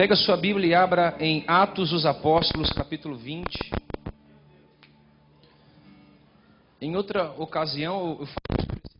Pega a sua Bíblia e abra em Atos dos Apóstolos, capítulo 20. Em outra ocasião, eu falei sobre esse texto.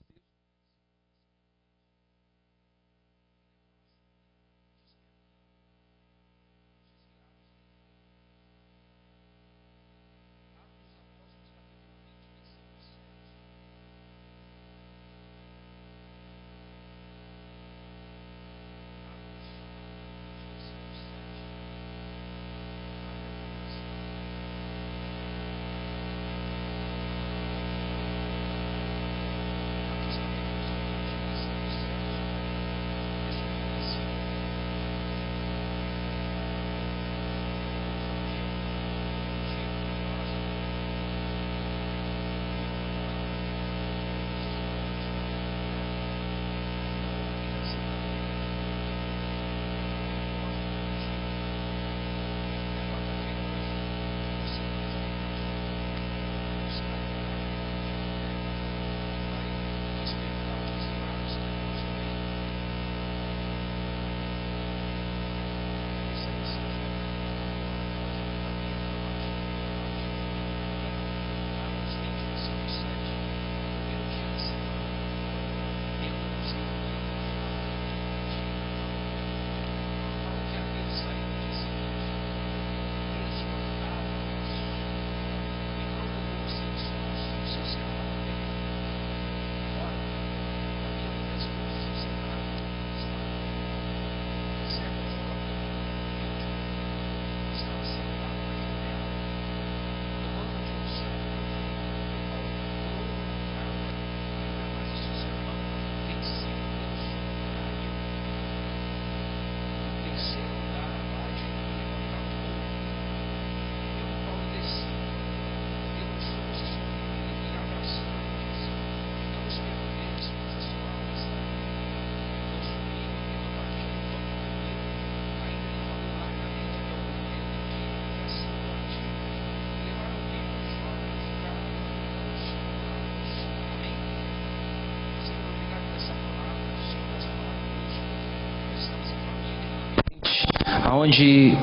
Onde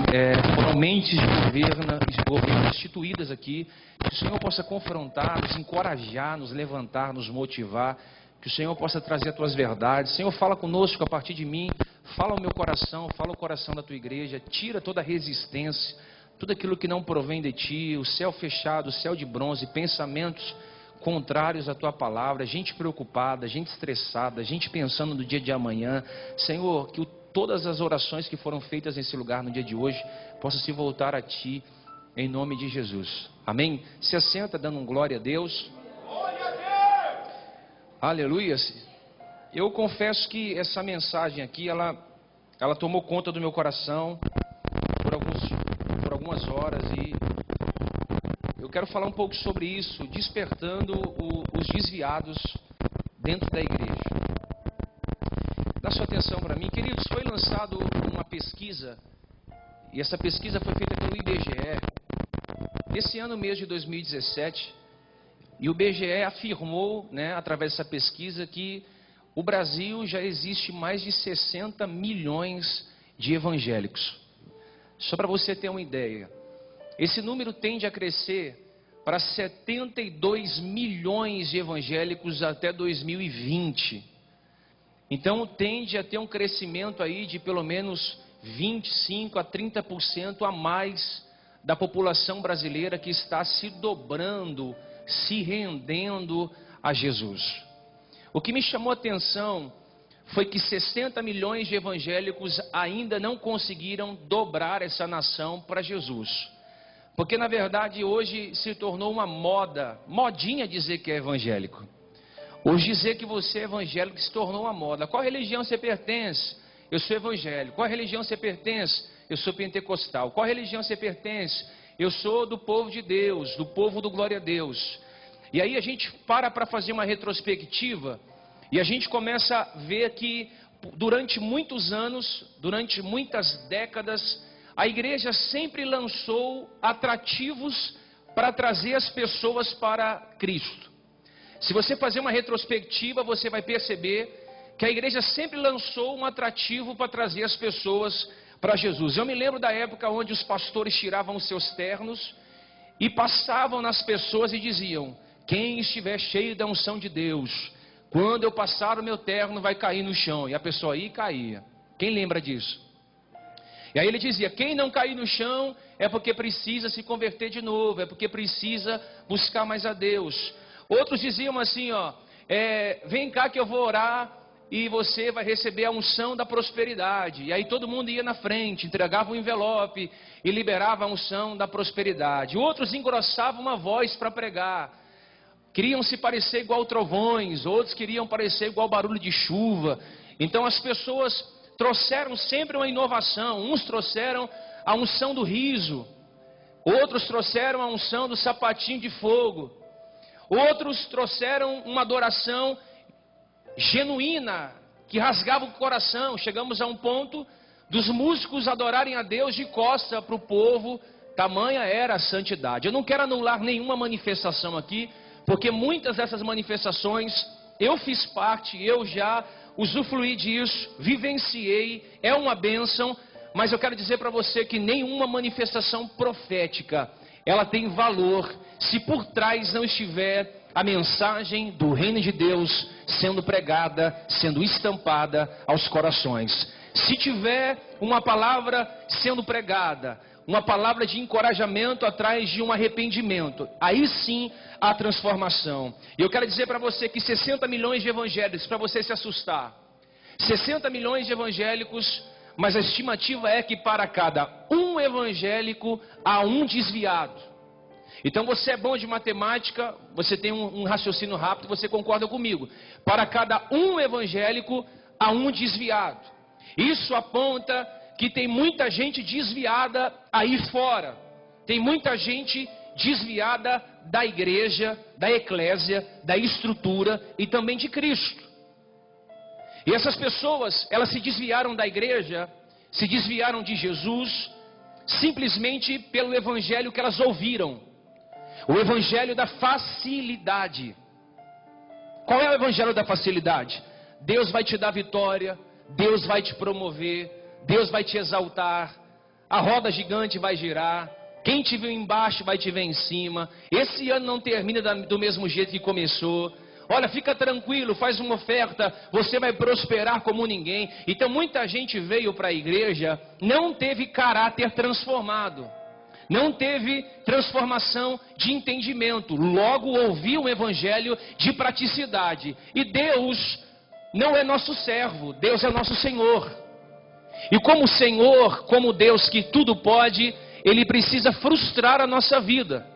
foram mentes de governo instituídas aqui, que o Senhor possa confrontar, nos encorajar, nos levantar, nos motivar, que o Senhor possa trazer as tuas verdades. Senhor, fala conosco a partir de mim, fala o meu coração, fala o coração da tua igreja, tira toda a resistência, tudo aquilo que não provém de ti, o céu fechado, o céu de bronze, pensamentos contrários à tua palavra, gente preocupada, gente estressada, gente pensando no dia de amanhã. Senhor, que todas as orações que foram feitas nesse lugar no dia de hoje possam se voltar a ti, em nome de Jesus. Amém? Se assenta dando um glória a Deus. Glória a Deus! Aleluia. Eu confesso que essa mensagem aqui, ela tomou conta do meu coração por algumas horas, e eu quero falar um pouco sobre isso, despertando os desviados dentro da igreja. Dá sua atenção para mim, queridos. Foi lançado uma pesquisa, e essa pesquisa foi feita pelo IBGE, nesse ano mesmo de 2017, e o IBGE afirmou, através dessa pesquisa, que o Brasil já existe mais de 60 milhões de evangélicos. Só para você ter uma ideia, esse número tende a crescer para 72 milhões de evangélicos até 2020. Então tende a ter um crescimento aí de pelo menos 25 a 30% a mais da população brasileira que está se dobrando, se rendendo a Jesus. O que me chamou a atenção foi que 60 milhões de evangélicos ainda não conseguiram dobrar essa nação para Jesus. Porque na verdade hoje se tornou uma modinha dizer que é evangélico. Hoje dizer que você é evangélico se tornou uma moda. Qual religião você pertence? Eu sou evangélico. Qual religião você pertence? Eu sou pentecostal. Qual religião você pertence? Eu sou do povo de Deus, do povo do glória a Deus. E aí a gente para fazer uma retrospectiva e a gente começa a ver que durante muitos anos, durante muitas décadas, a igreja sempre lançou atrativos para trazer as pessoas para Cristo. Se você fazer uma retrospectiva, você vai perceber que a igreja sempre lançou um atrativo para trazer as pessoas para Jesus. Eu me lembro da época onde os pastores tiravam os seus ternos e passavam nas pessoas e diziam: quem estiver cheio da unção de Deus, quando eu passar o meu terno vai cair no chão. E a pessoa aí caía. Quem lembra disso? E aí ele dizia: quem não cair no chão é porque precisa se converter de novo, é porque precisa buscar mais a Deus. Outros diziam assim, vem cá que eu vou orar e você vai receber a unção da prosperidade. E aí todo mundo ia na frente, entregava um envelope e liberava a unção da prosperidade. Outros engrossavam uma voz para pregar, queriam se parecer igual trovões, outros queriam parecer igual barulho de chuva. Então as pessoas trouxeram sempre uma inovação. Uns trouxeram a unção do riso, outros trouxeram a unção do sapatinho de fogo, outros trouxeram uma adoração genuína, que rasgava o coração. Chegamos a um ponto dos músicos adorarem a Deus de costa para o povo, tamanha era a santidade. Eu não quero anular nenhuma manifestação aqui, porque muitas dessas manifestações eu fiz parte, eu já usufruí disso, vivenciei, é uma bênção, mas eu quero dizer para você que nenhuma manifestação profética, ela tem valor se por trás não estiver a mensagem do reino de Deus sendo pregada, sendo estampada aos corações. Se tiver uma palavra sendo pregada, uma palavra de encorajamento atrás de um arrependimento, aí sim há transformação. E eu quero dizer para você que 60 milhões de evangélicos, para você se assustar, 60 milhões de evangélicos, mas a estimativa é que para cada um evangélico há um desviado. Então você é bom de matemática, você tem um raciocínio rápido, você concorda comigo. Para cada um evangélico há um desviado. Isso aponta que tem muita gente desviada aí fora. Tem muita gente desviada da igreja, da eclésia, da estrutura e também de Cristo. E essas pessoas, elas se desviaram da igreja, se desviaram de Jesus, simplesmente pelo evangelho que elas ouviram. O evangelho da facilidade. Qual é o evangelho da facilidade? Deus vai te dar vitória, Deus vai te promover, Deus vai te exaltar, a roda gigante vai girar, quem te viu embaixo vai te ver em cima, esse ano não termina do mesmo jeito que começou. Olha, fica tranquilo, faz uma oferta, você vai prosperar como ninguém. Então muita gente veio para a igreja, não teve caráter transformado, não teve transformação de entendimento, logo ouviu um evangelho de praticidade. E Deus não é nosso servo, Deus é nosso Senhor. E como Senhor, como Deus que tudo pode, Ele precisa frustrar a nossa vida.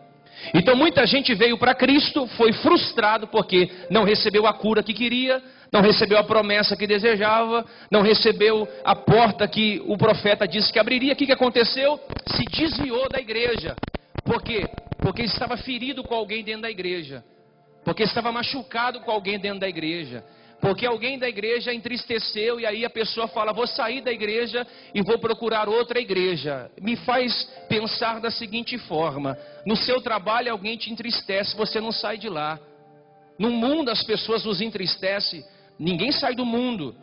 Então muita gente veio para Cristo, foi frustrado porque não recebeu a cura que queria, não recebeu a promessa que desejava, não recebeu a porta que o profeta disse que abriria. O que aconteceu? Se desviou da igreja. Por quê? Porque estava ferido com alguém dentro da igreja, porque estava machucado com alguém dentro da igreja, porque alguém da igreja entristeceu e aí a pessoa fala: vou sair da igreja e vou procurar outra igreja. Me faz pensar da seguinte forma: no seu trabalho alguém te entristece, você não sai de lá. No mundo as pessoas nos entristecem, ninguém sai do mundo.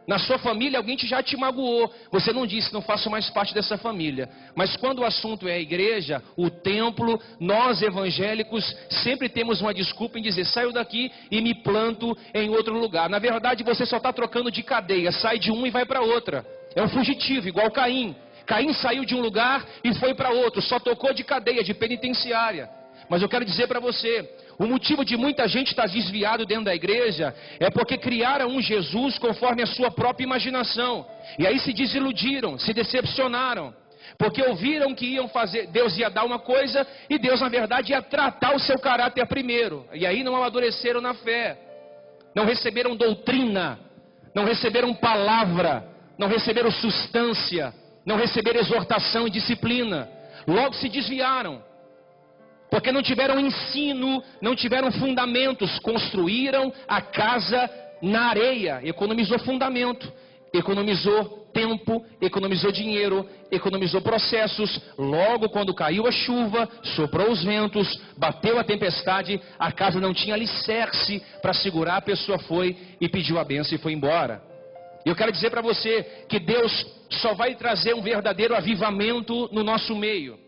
Na sua família alguém já te magoou, você não disse: não faço mais parte dessa família. Mas quando o assunto é a igreja, o templo, nós evangélicos sempre temos uma desculpa em dizer: saio daqui e me planto em outro lugar. Na verdade você só está trocando de cadeia, sai de um e vai para outra. É um fugitivo, igual Caim. Caim saiu de um lugar e foi para outro, só tocou de cadeia, de penitenciária. Mas eu quero dizer para você, o motivo de muita gente estar desviado dentro da igreja é porque criaram um Jesus conforme a sua própria imaginação. E aí se desiludiram, se decepcionaram. Porque ouviram que iam fazer, Deus ia dar uma coisa e Deus na verdade ia tratar o seu caráter primeiro. E aí não amadureceram na fé, não receberam doutrina, não receberam palavra, não receberam substância, não receberam exortação e disciplina. Logo se desviaram. Porque não tiveram ensino, não tiveram fundamentos, construíram a casa na areia, economizou fundamento, economizou tempo, economizou dinheiro, economizou processos. Logo quando caiu a chuva, soprou os ventos, bateu a tempestade, a casa não tinha alicerce para segurar, a pessoa foi e pediu a bênção e foi embora. E eu quero dizer para você que Deus só vai trazer um verdadeiro avivamento no nosso meio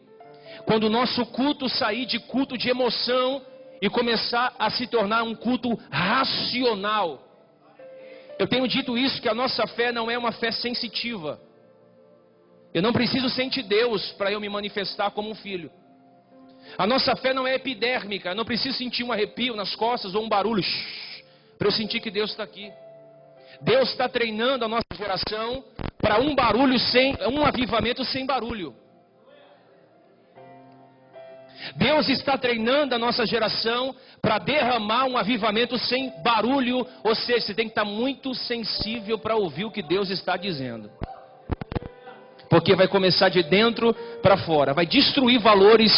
quando o nosso culto sair de culto de emoção e começar a se tornar um culto racional. Eu tenho dito isso, que a nossa fé não é uma fé sensitiva. Eu não preciso sentir Deus para eu me manifestar como um filho. A nossa fé não é epidérmica. Eu não preciso sentir um arrepio nas costas ou um barulho para eu sentir que Deus está aqui. Deus está treinando a nossa geração para um avivamento sem barulho. Deus está treinando a nossa geração para derramar um avivamento sem barulho. Ou seja, você tem que estar muito sensível para ouvir o que Deus está dizendo. Porque vai começar de dentro para fora. Vai destruir valores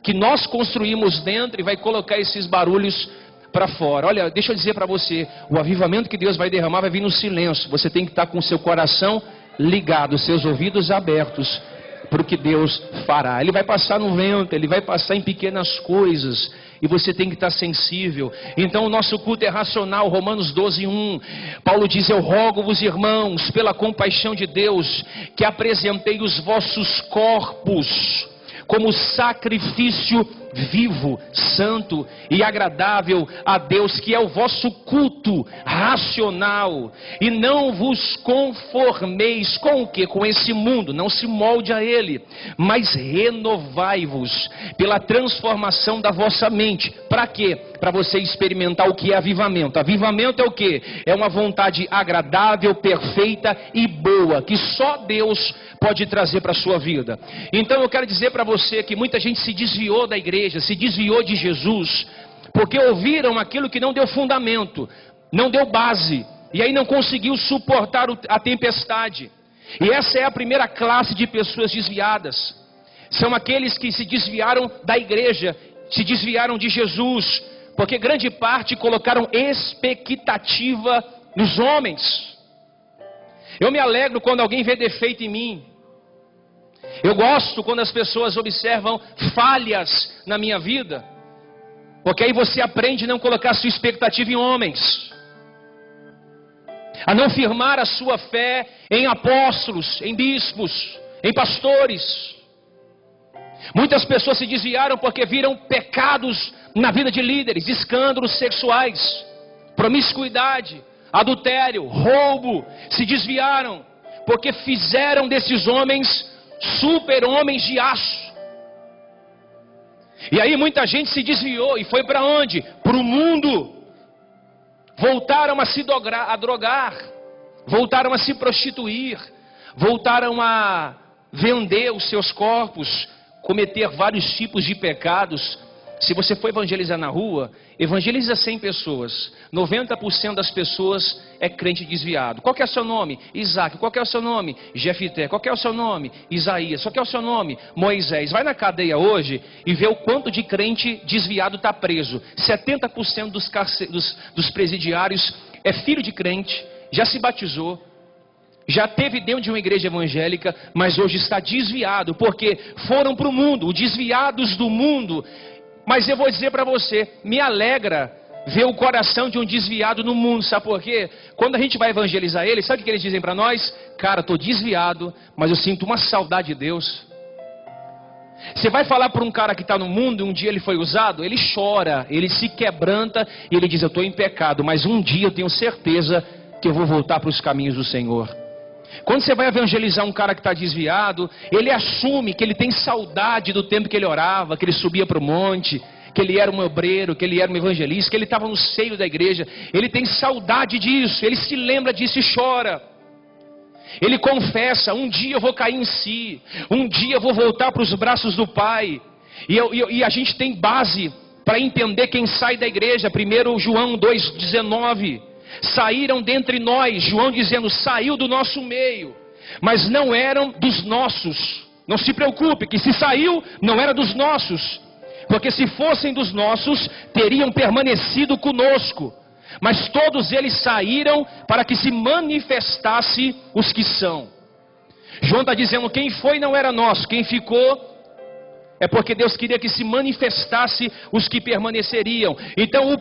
que nós construímos dentro e vai colocar esses barulhos para fora. Olha, deixa eu dizer para você, o avivamento que Deus vai derramar vai vir no silêncio. Você tem que estar com o seu coração ligado, seus ouvidos abertos para o que Deus fará. Ele vai passar no vento, ele vai passar em pequenas coisas, e você tem que estar sensível. Então o nosso culto é racional. Romanos 12:1, Paulo diz: eu rogo-vos, irmãos, pela compaixão de Deus, que apresentei os vossos corpos como sacrifício vivo, santo e agradável a Deus, que é o vosso culto racional. E não vos conformeis com o que? Com esse mundo. Não se molde a ele, mas renovai-vos pela transformação da vossa mente. Para quê? Para você experimentar o que é avivamento. Avivamento é o quê? É uma vontade agradável, perfeita e boa, que só Deus pode trazer para a sua vida. Então eu quero dizer para você que muita gente se desviou da igreja, se desviou de Jesus, porque ouviram aquilo que não deu fundamento, não deu base, e aí não conseguiu suportar a tempestade. E essa é a primeira classe de pessoas desviadas. São aqueles que se desviaram da igreja, se desviaram de Jesus, porque grande parte colocaram expectativa nos homens. Eu me alegro quando alguém vê defeito em mim. Eu gosto quando as pessoas observam falhas na minha vida, porque aí você aprende a não colocar sua expectativa em homens, a não firmar a sua fé em apóstolos, em bispos, em pastores. Muitas pessoas se desviaram porque viram pecados na vida de líderes, escândalos sexuais, promiscuidade, adultério, roubo. Se desviaram porque fizeram desses homens super-homens de aço. E aí muita gente se desviou e foi para onde? Para o mundo. Voltaram a se drogar, voltaram a se prostituir, voltaram a vender os seus corpos, cometer vários tipos de pecados. Se você for evangelizar na rua, evangeliza 100 pessoas, 90% das pessoas é crente desviado. Qual que é o seu nome? Isaac. Qual que é o seu nome? Jefité. Qual que é o seu nome? Isaías. Qual que é o seu nome? Moisés. Vai na cadeia hoje e vê o quanto de crente desviado está preso. 70% dos presidiários é filho de crente, já se batizou, já teve dentro de uma igreja evangélica, mas hoje está desviado, porque foram para o mundo, os desviados do mundo. Mas eu vou dizer para você, me alegra ver o coração de um desviado no mundo. Sabe por quê? Quando a gente vai evangelizar eles, sabe o que eles dizem para nós? Cara, estou desviado, mas eu sinto uma saudade de Deus. Você vai falar para um cara que está no mundo, um dia ele foi usado, ele chora, ele se quebranta e ele diz: eu estou em pecado, mas um dia eu tenho certeza que eu vou voltar para os caminhos do Senhor. Quando você vai evangelizar um cara que está desviado, ele assume que ele tem saudade do tempo que ele orava, que ele subia para o monte, que ele era um obreiro, que ele era um evangelista, que ele estava no seio da igreja. Ele tem saudade disso, ele se lembra disso e chora. Ele confessa: um dia eu vou cair em si, um dia eu vou voltar para os braços do Pai. E a gente tem base para entender quem sai da igreja. 1 João 2,19. Saíram dentre nós, João dizendo, saiu do nosso meio, mas não eram dos nossos. Não se preocupe, que se saiu, não era dos nossos, porque se fossem dos nossos, teriam permanecido conosco. Mas todos eles saíram para que se manifestasse os que são. João está dizendo, quem foi não era nosso, quem ficou é porque Deus queria que se manifestasse os que permaneceriam. Então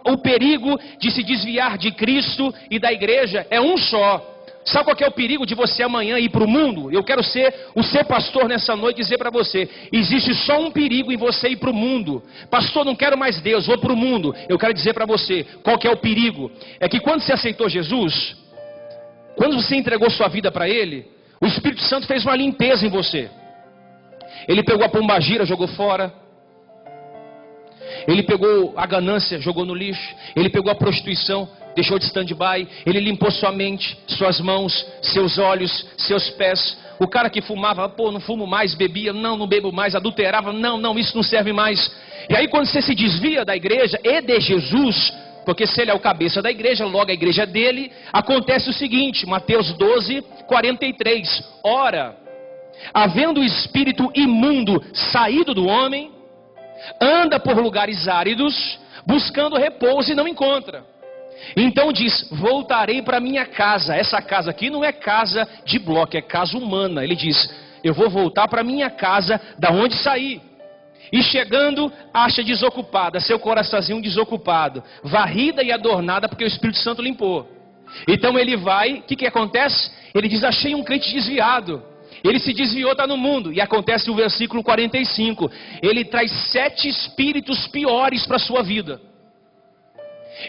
o perigo de se desviar de Cristo e da igreja é um só: Sabe qual que é o perigo de você amanhã ir para o mundo? Eu quero ser o seu pastor nessa noite e dizer para você: existe só um perigo em você ir para o mundo. Pastor, não quero mais Deus, vou para o mundo. Eu quero dizer para você, qual que é o perigo? É que quando você aceitou Jesus, quando você entregou sua vida para Ele, o Espírito Santo fez uma limpeza em você. Ele pegou a pombagira, jogou fora. Ele pegou a ganância, jogou no lixo. Ele pegou a prostituição, deixou de stand-by. Ele limpou sua mente, suas mãos, seus olhos, seus pés. O cara que fumava, pô, não fumo mais, bebia, não bebo mais, adulterava, não, isso não serve mais. E aí quando você se desvia da igreja e de Jesus, porque se ele é o cabeça da igreja, logo a igreja é dele, acontece o seguinte, Mateus 12, 43. Ora, havendo o espírito imundo saído do homem, anda por lugares áridos, buscando repouso e não encontra. Então diz: voltarei para minha casa. Essa casa aqui não é casa de bloco, é casa humana. Ele diz: eu vou voltar para minha casa, da onde saí. E chegando, acha desocupada, seu coraçãozinho desocupado, varrida e adornada, porque o Espírito Santo limpou. Então ele vai, o que acontece? Ele diz: achei um crente desviado. Ele se desviou, está no mundo. E acontece o versículo 45. Ele traz 7 espíritos piores para a sua vida.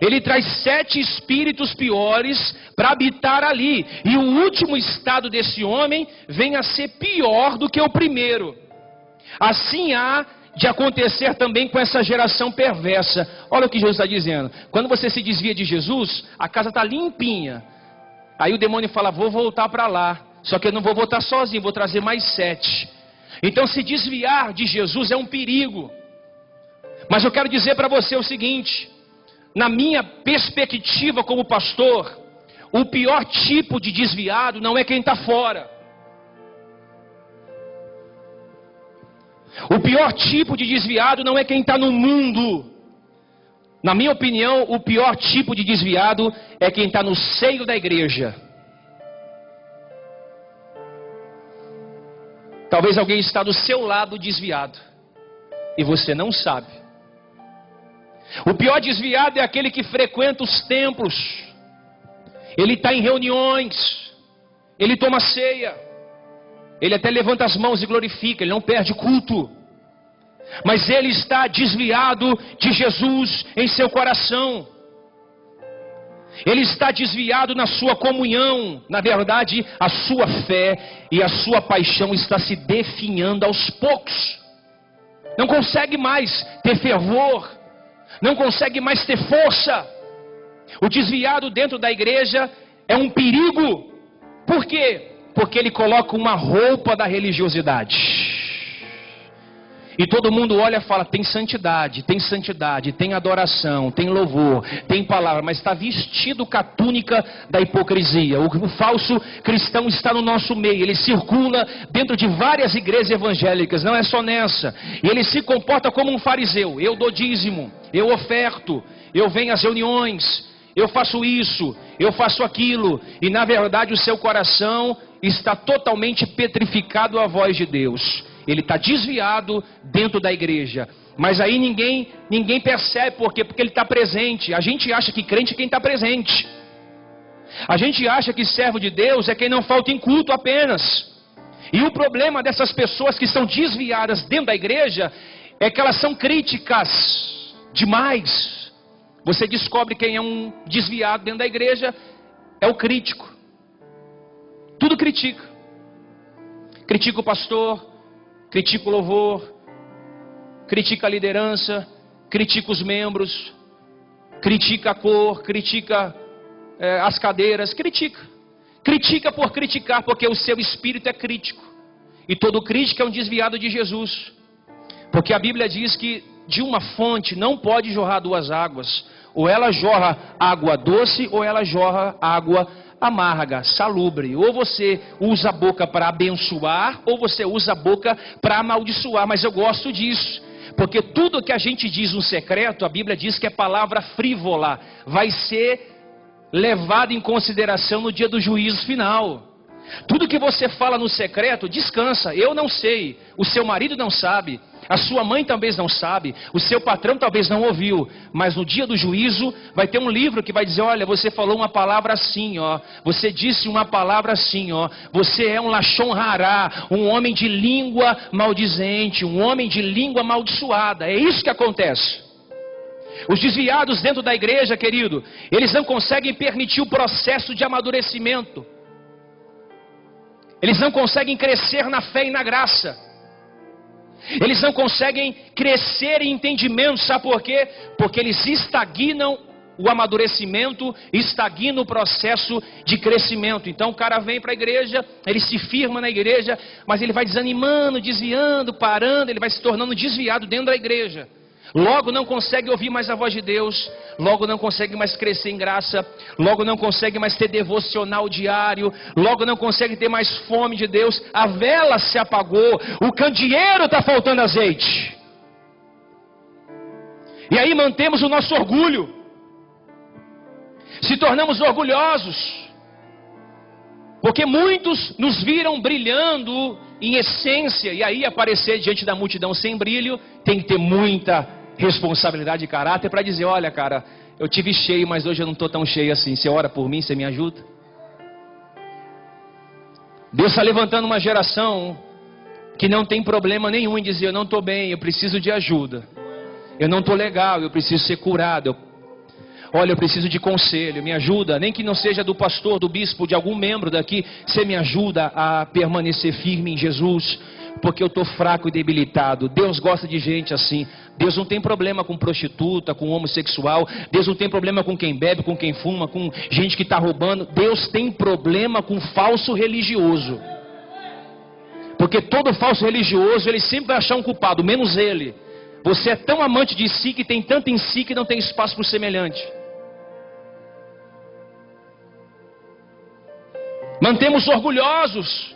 Ele traz 7 espíritos piores para habitar ali. E o último estado desse homem vem a ser pior do que o primeiro. Assim há de acontecer também com essa geração perversa. Olha o que Jesus está dizendo. Quando você se desvia de Jesus, a casa está limpinha. Aí o demônio fala: vou voltar para lá. Só que eu não vou voltar sozinho, vou trazer mais 7. Então se desviar de Jesus é um perigo. Mas eu quero dizer para você o seguinte: na minha perspectiva como pastor, o pior tipo de desviado não é quem está fora. O pior tipo de desviado não é quem está no mundo. Na minha opinião, o pior tipo de desviado é quem está no seio da igreja. Talvez alguém está do seu lado desviado e você não sabe. O pior desviado é aquele que frequenta os templos. Ele está em reuniões, ele toma ceia, ele até levanta as mãos e glorifica, ele não perde culto. Mas ele está desviado de Jesus em seu coração. Ele está desviado na sua comunhão. Na verdade, a sua fé e a sua paixão está se definhando aos poucos. Não consegue mais ter fervor, não consegue mais ter força. O desviado dentro da igreja é um perigo. Por quê? Porque ele coloca uma roupa da religiosidade. E todo mundo olha e fala: tem santidade, tem adoração, tem louvor, tem palavra, mas está vestido com a túnica da hipocrisia. O falso cristão está no nosso meio, ele circula dentro de várias igrejas evangélicas, não é só nessa. E ele se comporta como um fariseu: eu dou dízimo, eu oferto, eu venho às reuniões, eu faço isso, eu faço aquilo. E na verdade o seu coração está totalmente petrificado à voz de Deus. Ele está desviado dentro da igreja. Mas aí ninguém percebe. Por quê? Porque ele está presente. A gente acha que crente é quem está presente. A gente acha que servo de Deus é quem não falta em culto apenas. E o problema dessas pessoas que estão desviadas dentro da igreja é que elas são críticas demais. Você descobre quem é um desviado dentro da igreja, é o crítico. Tudo critica. Critica o pastor, critica o louvor, critica a liderança, critica os membros, critica a cor, critica as cadeiras, critica por criticar, porque o seu espírito é crítico. E todo crítico é um desviado de Jesus, porque a Bíblia diz que de uma fonte não pode jorrar 2 águas, ou ela jorra água doce, ou ela jorra água amarga, salubre. Ou você usa a boca para abençoar, ou você usa a boca para amaldiçoar. Mas eu gosto disso, porque tudo que a gente diz no secreto, a Bíblia diz que é palavra frívola, vai ser levado em consideração no dia do juízo final. Tudo que você fala no secreto, descansa. Eu não sei, o seu marido não sabe, a sua mãe talvez não sabe, o seu patrão talvez não ouviu, mas no dia do juízo vai ter um livro que vai dizer: olha, você falou uma palavra assim, ó, você disse uma palavra assim, ó, você é um lachon rará, um homem de língua maldizente, um homem de língua amaldiçoada. É isso que acontece. Os desviados dentro da igreja, querido, eles não conseguem permitir o processo de amadurecimento. Eles não conseguem crescer na fé e na graça. Eles não conseguem crescer em entendimento. Sabe por quê? Porque eles estagnam o amadurecimento, estagnam o processo de crescimento. Então o cara vem para a igreja, ele se firma na igreja, mas ele vai desanimando, desviando, parando, ele vai se tornando desviado dentro da igreja. Logo não consegue ouvir mais a voz de Deus, logo não consegue mais crescer em graça, logo não consegue mais ter devocional diário, logo não consegue ter mais fome de Deus. A vela se apagou, o candeeiro está faltando azeite. E aí mantemos o nosso orgulho, se tornamos orgulhosos, porque muitos nos viram brilhando em essência, e aí aparecer diante da multidão sem brilho, tem que ter muita responsabilidade de caráter para dizer: olha, cara, eu tive cheio, mas hoje eu não estou tão cheio assim. Você ora por mim, você me ajuda? Deus está levantando uma geração que não tem problema nenhum em dizer: eu não estou bem, eu preciso de ajuda, eu não estou legal, eu preciso ser curado, olha, eu preciso de conselho, me ajuda. Nem que não seja do pastor, do bispo, de algum membro daqui, você me ajuda a permanecer firme em Jesus, porque eu estou fraco e debilitado. Deus gosta de gente assim. Deus não tem problema com prostituta, com homossexual. Deus não tem problema com quem bebe, com quem fuma, com gente que está roubando. Deus tem problema com falso religioso, porque todo falso religioso, ele sempre vai achar um culpado, menos ele. Você é tão amante de si, que tem tanto em si, que não tem espaço para o semelhante. Mantemos orgulhosos,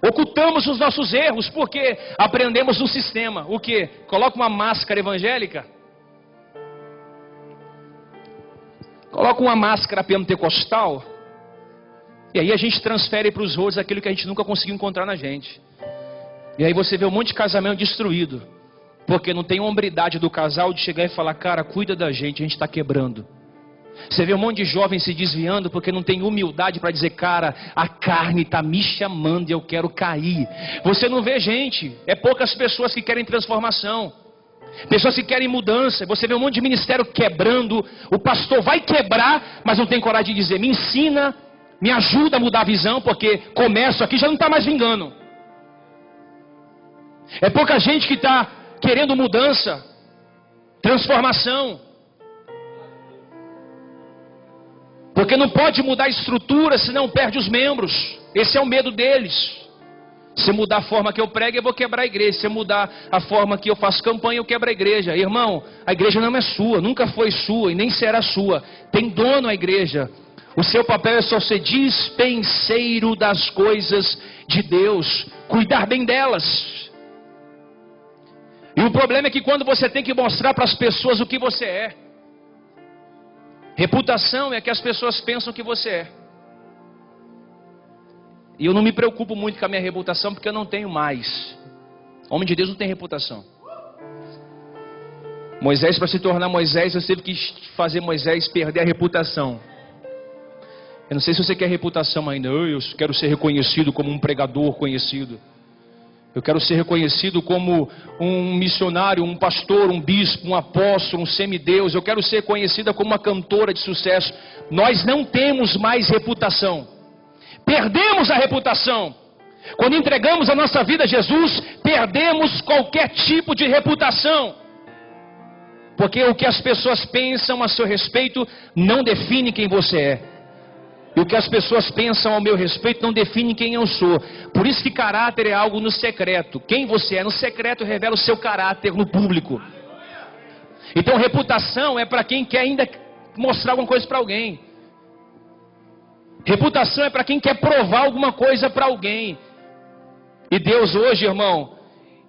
ocultamos os nossos erros, porque aprendemos no sistema. O que? Coloca uma máscara evangélica, coloca uma máscara pentecostal, e aí a gente transfere para os outros aquilo que a gente nunca conseguiu encontrar na gente. E aí você vê um monte de casamento destruído, porque não tem hombridade do casal de chegar e falar: cara, cuida da gente, a gente está quebrando. Você vê um monte de jovens se desviando porque não tem humildade para dizer: cara, a carne está me chamando e eu quero cair. Você não vê gente, é poucas pessoas que querem transformação, pessoas que querem mudança. Você vê um monte de ministério quebrando, o pastor vai quebrar, mas não tem coragem de dizer: me ensina, me ajuda a mudar a visão, porque começo aqui já não está mais vingando. É pouca gente que está querendo mudança, transformação, porque não pode mudar a estrutura, senão perde os membros. Esse é o medo deles. Se mudar a forma que eu prego, eu vou quebrar a igreja. Se mudar a forma que eu faço campanha, eu quebro a igreja. Irmão, a igreja não é sua, nunca foi sua e nem será sua. Tem dono a igreja. O seu papel é só ser dispenseiro das coisas de Deus, cuidar bem delas. E o problema é que quando você tem que mostrar para as pessoas o que você é, reputação é que as pessoas pensam que você é. E eu não me preocupo muito com a minha reputação, porque eu não tenho mais. Homem de Deus não tem reputação. Moisés, para se tornar Moisés, eu teve que fazer Moisés perder a reputação. Eu não sei se você quer reputação ainda. Eu quero ser reconhecido como um pregador conhecido. Eu quero ser reconhecido como um missionário, um pastor, um bispo, um apóstolo, um semideus. Eu quero ser conhecida como uma cantora de sucesso. Nós não temos mais reputação. Perdemos a reputação. Quando entregamos a nossa vida a Jesus, perdemos qualquer tipo de reputação. Porque o que as pessoas pensam a seu respeito não define quem você é. E o que as pessoas pensam ao meu respeito não define quem eu sou. Por isso que caráter é algo no secreto. Quem você é no secreto revela o seu caráter no público. Então reputação é para quem quer ainda mostrar alguma coisa para alguém. Reputação é para quem quer provar alguma coisa para alguém. E Deus hoje, irmão,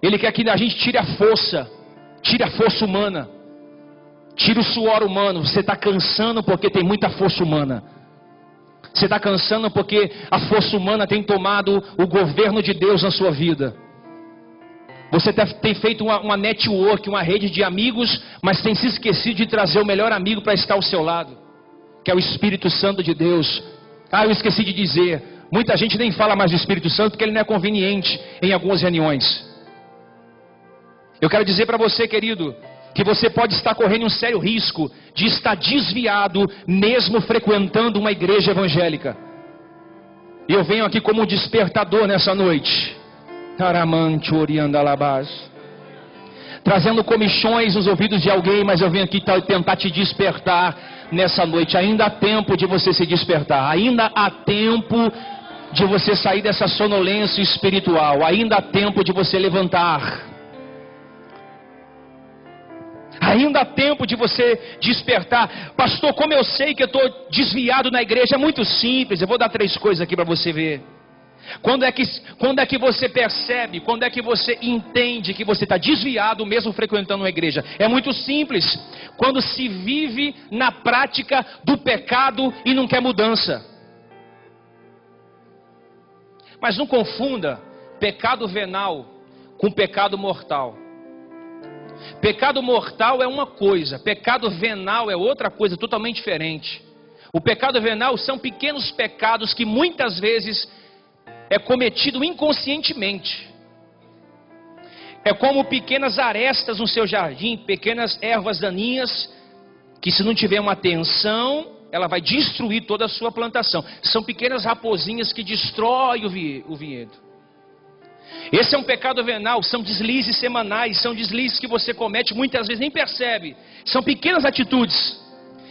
Ele quer que a gente tire a força humana, tire o suor humano. Você está cansando porque tem muita força humana. Você está cansando porque a força humana tem tomado o governo de Deus na sua vida. Você tem feito uma network, uma rede de amigos, mas tem se esquecido de trazer o melhor amigo para estar ao seu lado, que é o Espírito Santo de Deus. Eu esqueci de dizer, muita gente nem fala mais do Espírito Santo porque ele não é conveniente em algumas reuniões. Eu quero dizer para você, querido, que você pode estar correndo um sério risco de estar desviado, mesmo frequentando uma igreja evangélica. E eu venho aqui como um despertador nessa noite, trazendo comichões nos ouvidos de alguém, mas eu venho aqui tentar te despertar nessa noite. Ainda há tempo de você se despertar, ainda há tempo de você sair dessa sonolência espiritual, ainda há tempo de você levantar. Ainda há tempo de você despertar. Pastor, como eu sei que eu estou desviado na igreja? É muito simples. Eu vou dar 3 coisas aqui para você ver. Quando é que você percebe, quando é que você entende que você está desviado mesmo frequentando uma igreja? É muito simples. Quando se vive na prática do pecado e não quer mudança. Mas não confunda pecado venal com pecado mortal. Pecado mortal é uma coisa, pecado venal é outra coisa totalmente diferente. O pecado venal são pequenos pecados que muitas vezes é cometido inconscientemente. É como pequenas arestas no seu jardim, pequenas ervas daninhas, que se não tiver uma atenção, ela vai destruir toda a sua plantação. São pequenas raposinhas que destroem o vinhedo. Esse é um pecado venal, são deslizes semanais, são deslizes que você comete, muitas vezes nem percebe. São pequenas atitudes,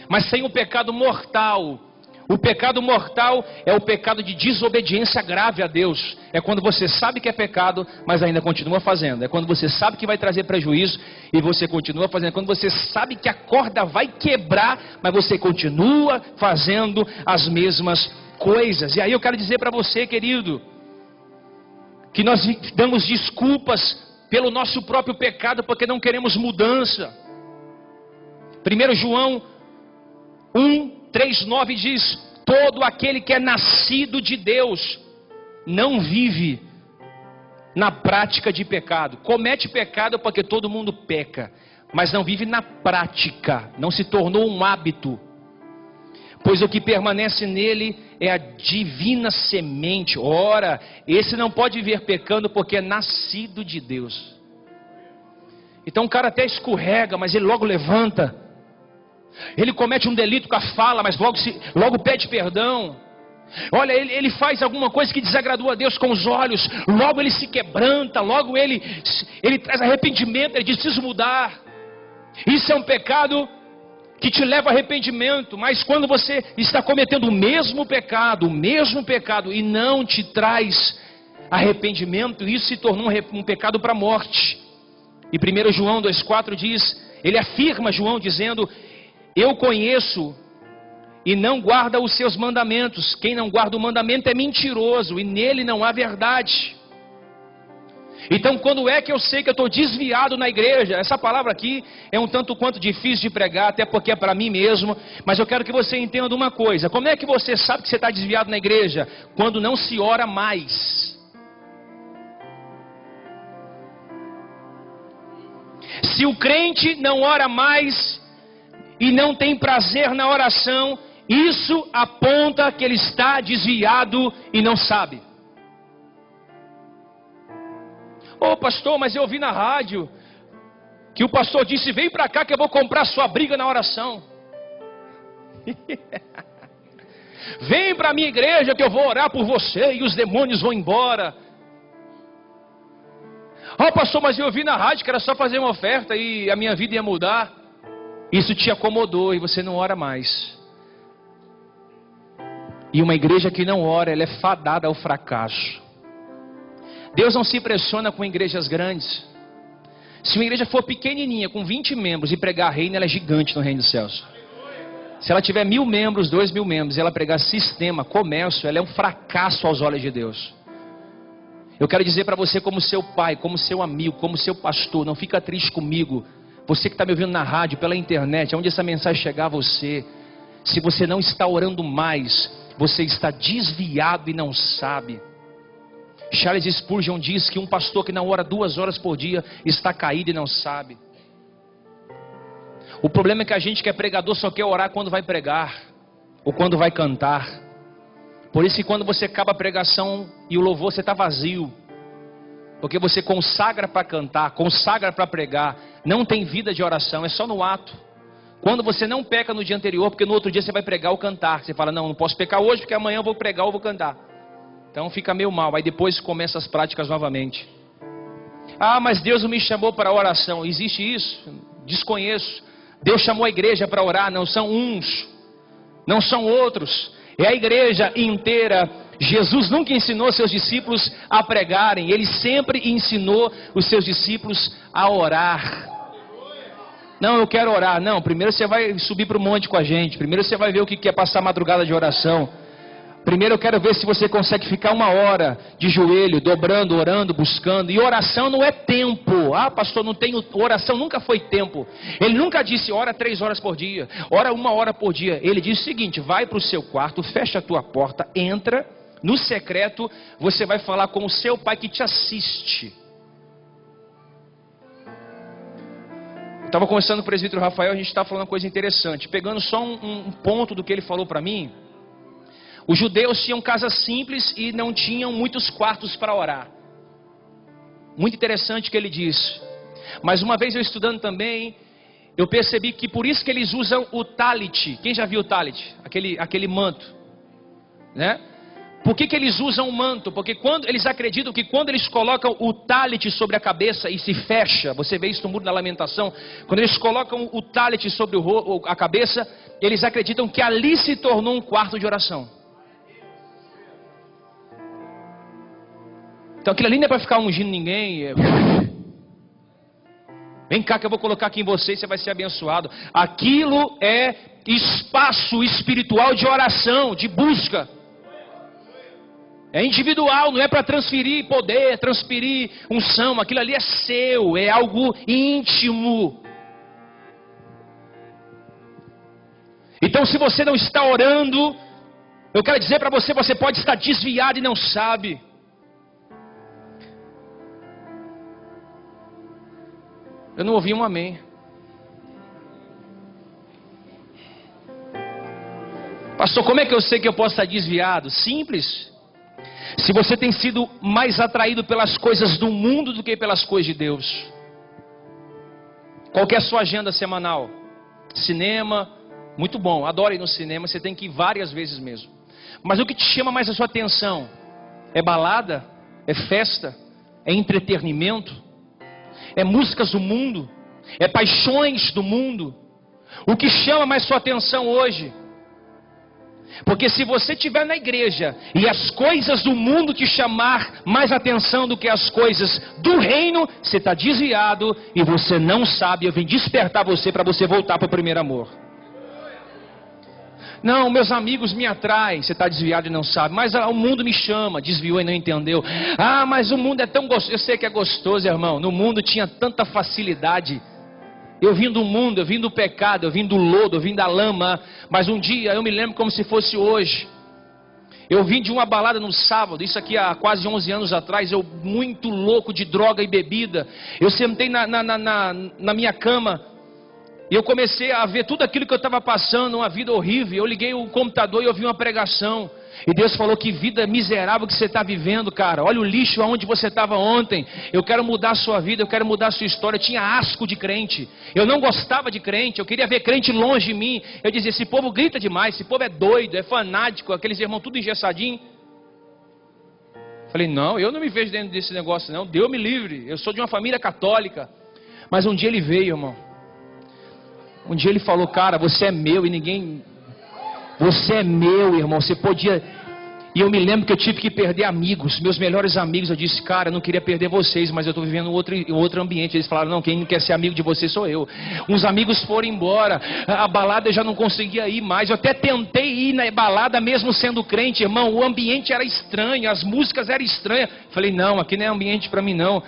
mas tem o pecado mortal. O pecado mortal é o pecado de desobediência grave a Deus. É quando você sabe que é pecado, mas ainda continua fazendo. É quando você sabe que vai trazer prejuízo e você continua fazendo. É quando você sabe que a corda vai quebrar, mas você continua fazendo as mesmas coisas. E aí eu quero dizer para você, querido, que nós damos desculpas pelo nosso próprio pecado, porque não queremos mudança. 1 João 1:3-9 diz: todo aquele que é nascido de Deus não vive na prática de pecado. Comete pecado porque todo mundo peca, mas não vive na prática, não se tornou um hábito. Pois o que permanece nele é a divina semente. Ora, esse não pode viver pecando porque é nascido de Deus. Então o cara até escorrega, mas ele logo levanta. Ele comete um delito com a fala, mas logo pede perdão. Olha, ele faz alguma coisa que desagradou a Deus com os olhos, logo ele se quebranta, logo ele traz arrependimento, ele diz: preciso mudar. Isso é um pecado que te leva a arrependimento. Mas quando você está cometendo o mesmo pecado e não te traz arrependimento, isso se tornou um pecado para a morte. E 1 João 2,4 diz, ele afirma, João, dizendo: eu conheço e não guarda os seus mandamentos. Quem não guarda o mandamento é mentiroso e nele não há verdade. Então, quando é que eu sei que eu estou desviado na igreja? Essa palavra aqui é um tanto quanto difícil de pregar, até porque é para mim mesmo. Mas eu quero que você entenda uma coisa. Como é que você sabe que você está desviado na igreja? Quando não se ora mais. Se o crente não ora mais e não tem prazer na oração, isso aponta que ele está desviado e não sabe. Ô pastor, mas eu ouvi na rádio que o pastor disse: vem para cá que eu vou comprar sua briga na oração. Vem para a minha igreja que eu vou orar por você e os demônios vão embora. Ô pastor, mas eu ouvi na rádio que era só fazer uma oferta e a minha vida ia mudar. Isso te acomodou e você não ora mais. E uma igreja que não ora, ela é fadada ao fracasso. Deus não se impressiona com igrejas grandes. Se uma igreja for pequenininha, com 20 membros, e pregar reino, ela é gigante no reino dos céus. Se ela tiver 1.000 membros, 2.000 membros, e ela pregar sistema, comércio, ela é um fracasso aos olhos de Deus. Eu quero dizer para você, como seu pai, como seu amigo, como seu pastor, não fica triste comigo. Você que está me ouvindo na rádio, pela internet, onde essa mensagem chegar a você. Se você não está orando mais, você está desviado e não sabe. Charles Spurgeon diz que um pastor que não ora 2 horas por dia está caído e não sabe. O problema é que a gente que é pregador só quer orar quando vai pregar ou quando vai cantar. Por isso que quando você acaba a pregação e o louvor, você está vazio. Porque você consagra para cantar, consagra para pregar. Não tem vida de oração, é só no ato. Quando você não peca no dia anterior, porque no outro dia você vai pregar ou cantar. Você fala, não posso pecar hoje porque amanhã eu vou pregar ou vou cantar. Então fica meio mal, aí depois começa as práticas novamente. Ah, mas Deus não me chamou para oração. Existe isso? Desconheço. Deus chamou a igreja para orar, não são uns, não são outros. É a igreja inteira. Jesus nunca ensinou seus discípulos a pregarem. Ele sempre ensinou os seus discípulos a orar. Não, eu quero orar. Não, primeiro você vai subir para o monte com a gente. Primeiro você vai ver o que é passar madrugada de oração. Primeiro eu quero ver se você consegue ficar 1 hora de joelho, dobrando, orando, buscando. E oração não é tempo. Ah, pastor, não tenho. Oração nunca foi tempo. Ele nunca disse ora 3 horas por dia, ora 1 hora por dia. Ele disse o seguinte: vai para o seu quarto, fecha a tua porta, entra no secreto, você vai falar com o seu pai que te assiste. Eu estava conversando com o presbítero Rafael, a gente estava falando uma coisa interessante. Pegando só um ponto do que ele falou para mim. Os judeus tinham casas simples e não tinham muitos quartos para orar. Muito interessante o que ele disse. Mas uma vez eu estudando também, eu percebi que por isso que eles usam o talit. Quem já viu o talit? Aquele manto, né? Por que eles usam o manto? Porque quando eles acreditam que quando eles colocam o talit sobre a cabeça e se fecha, você vê isso no Muro da Lamentação, quando eles colocam o talit sobre a cabeça, eles acreditam que ali se tornou um quarto de oração. Então aquilo ali não é para ficar ungindo ninguém. Vem cá que eu vou colocar aqui em você e você vai ser abençoado. Aquilo é espaço espiritual de oração, de busca. É individual, não é para transferir poder, transferir unção. Aquilo ali é seu, é algo íntimo. Então se você não está orando, eu quero dizer para você, você pode estar desviado e não sabe. Eu não ouvi um amém. Pastor, como é que eu sei que eu posso estar desviado? Simples. Se você tem sido mais atraído pelas coisas do mundo do que pelas coisas de Deus. Qual que é a sua agenda semanal? Cinema, muito bom, adoro ir no cinema, você tem que ir várias vezes mesmo. Mas o que te chama mais a sua atenção? É balada? É festa? É entretenimento? É músicas do mundo? É paixões do mundo? O que chama mais sua atenção hoje? Porque se você estiver na igreja e as coisas do mundo te chamar mais atenção do que as coisas do reino, você está desviado e você não sabe. Eu vim despertar você para você voltar para o primeiro amor. Não, meus amigos me atraem. Você está desviado e não sabe. Mas o mundo me chama. Desviou e não entendeu. Ah, mas o mundo é tão gostoso. Eu sei que é gostoso, irmão. No mundo tinha tanta facilidade. Eu vim do mundo, eu vim do pecado, eu vim do lodo, eu vim da lama. Mas um dia, eu me lembro como se fosse hoje. Eu vim de uma balada no sábado. Isso aqui há quase 11 anos atrás. Eu muito louco de droga e bebida. Eu sentei na minha cama. E eu comecei a ver tudo aquilo que eu estava passando, uma vida horrível. Eu liguei o computador e ouvi uma pregação. E Deus falou: que vida miserável que você está vivendo, cara. Olha o lixo aonde você estava ontem. Eu quero mudar a sua vida, eu quero mudar a sua história. Eu tinha asco de crente. Eu não gostava de crente, eu queria ver crente longe de mim. Eu dizia: esse povo grita demais, esse povo é doido, é fanático. Aqueles irmãos tudo engessadinho. Falei: não, eu não me vejo dentro desse negócio não. Deus me livre, eu sou de uma família católica. Mas um dia ele veio, irmão. Um dia ele falou: cara, você é meu e ninguém... Você é meu, irmão, você podia... E eu me lembro que eu tive que perder amigos, meus melhores amigos. Eu disse: cara, eu não queria perder vocês, mas eu estou vivendo outro ambiente. Eles falaram: não, quem não quer ser amigo de você sou eu. Uns amigos foram embora, a balada eu já não conseguia ir mais. Eu até tentei ir na balada mesmo sendo crente, irmão. O ambiente era estranho, as músicas eram estranhas. Falei: não, aqui não é ambiente para mim não.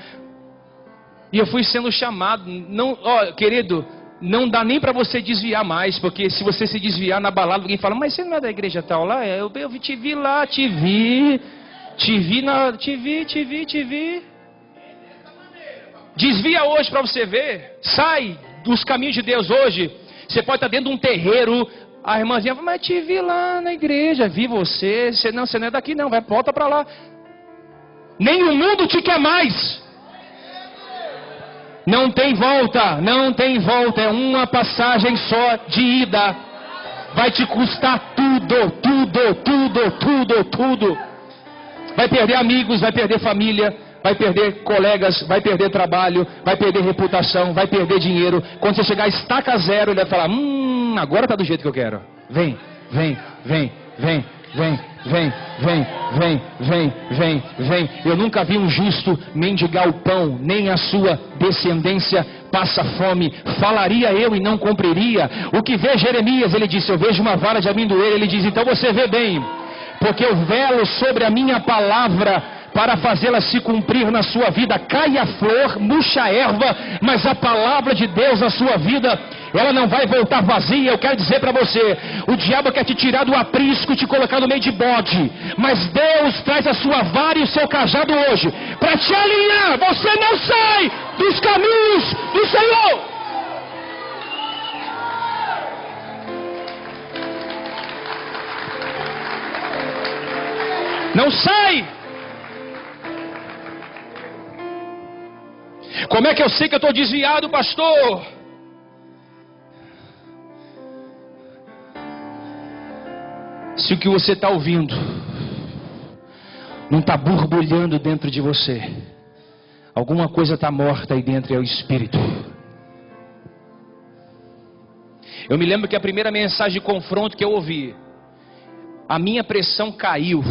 E eu fui sendo chamado. Não, ó, querido, não dá nem para você desviar mais, porque se você se desviar na balada, alguém fala: mas você não é da igreja tal lá? Eu te vi lá, te Te vi. Desvia hoje para você ver. Sai dos caminhos de Deus hoje. Você pode estar dentro de um terreiro. A irmãzinha fala, mas te vi lá na igreja. Vi você. Você não é daqui não. Volta para lá. Nem o mundo te quer mais. Não tem volta. É uma passagem só de ida. Vai te custar tudo. Vai perder amigos, vai perder família, vai perder colegas, vai perder trabalho, vai perder reputação, vai perder dinheiro. Quando você chegar a estaca zero, ele vai falar, agora tá do jeito que eu quero. Vem. Eu nunca vi um justo mendigar o pão, nem a sua descendência passa fome. Falaria eu e não cumpriria. O que vê Jeremias, ele disse, eu vejo uma vara de amendoeira. Ele diz, então você vê bem, porque eu velo sobre a minha palavra para fazê-la se cumprir na sua vida. Cai a flor, murcha a erva, mas a palavra de Deus na sua vida, ela não vai voltar vazia. Eu quero dizer para você, o diabo quer te tirar do aprisco e te colocar no meio de bode, mas Deus traz a sua vara e o seu cajado hoje para te alinhar. Você não sai dos caminhos do Senhor. Não sai. Como é que eu sei que eu estou desviado, pastor? Se o que você está ouvindo não está borbulhando dentro de você, alguma coisa está morta aí dentro, é o Espírito. Eu me lembro que a primeira mensagem de confronto que eu ouvi, a minha pressão caiu.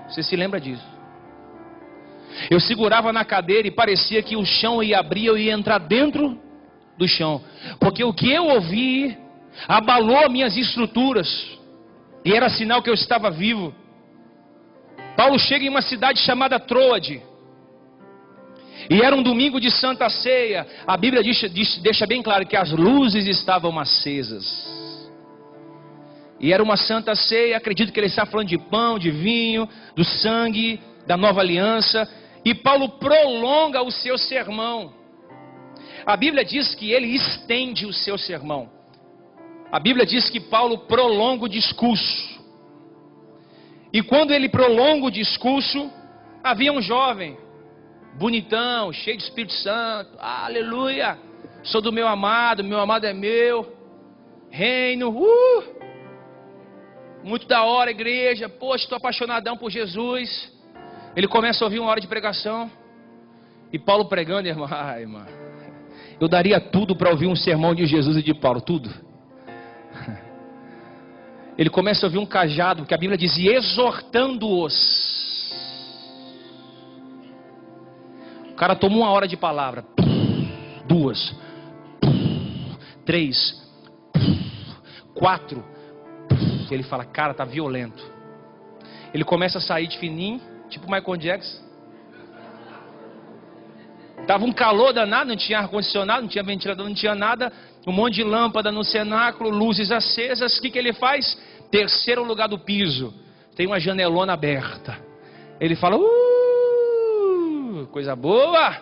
Você se lembra disso? Eu segurava na cadeira e parecia que o chão ia abrir, eu ia entrar dentro do chão. Porque o que eu ouvi abalou minhas estruturas. E era sinal que eu estava vivo. Paulo chega em uma cidade chamada Troade. E era um domingo de Santa Ceia. A Bíblia deixa bem claro que as luzes estavam acesas. E era uma Santa Ceia. Acredito que ele está falando de pão, de vinho, do sangue, da nova aliança. E Paulo prolonga o seu sermão. A Bíblia diz que ele estende o seu sermão. A Bíblia diz que Paulo prolonga o discurso. E quando ele prolonga o discurso, havia um jovem, bonitão, cheio de Espírito Santo. Aleluia! Sou do meu amado é meu. Reino, muito da hora, igreja. Poxa, estou apaixonadão por Jesus. Ele começa a ouvir uma hora de pregação. E Paulo pregando, irmão. Irmão, eu daria tudo para ouvir um sermão de Jesus e de Paulo, tudo. Ele começa a ouvir um cajado, que a Bíblia diz, exortando-os. O cara tomou uma hora de palavra. 2, 3, 4. Ele fala, cara, tá violento. Ele começa a sair de fininho, tipo Michael Jackson. Tava um calor danado, não tinha ar-condicionado, não tinha ventilador, não tinha nada. Um monte de lâmpada no cenáculo, luzes acesas. O que ele faz? Terceiro lugar do piso. Tem uma janelona aberta. Ele fala, coisa boa.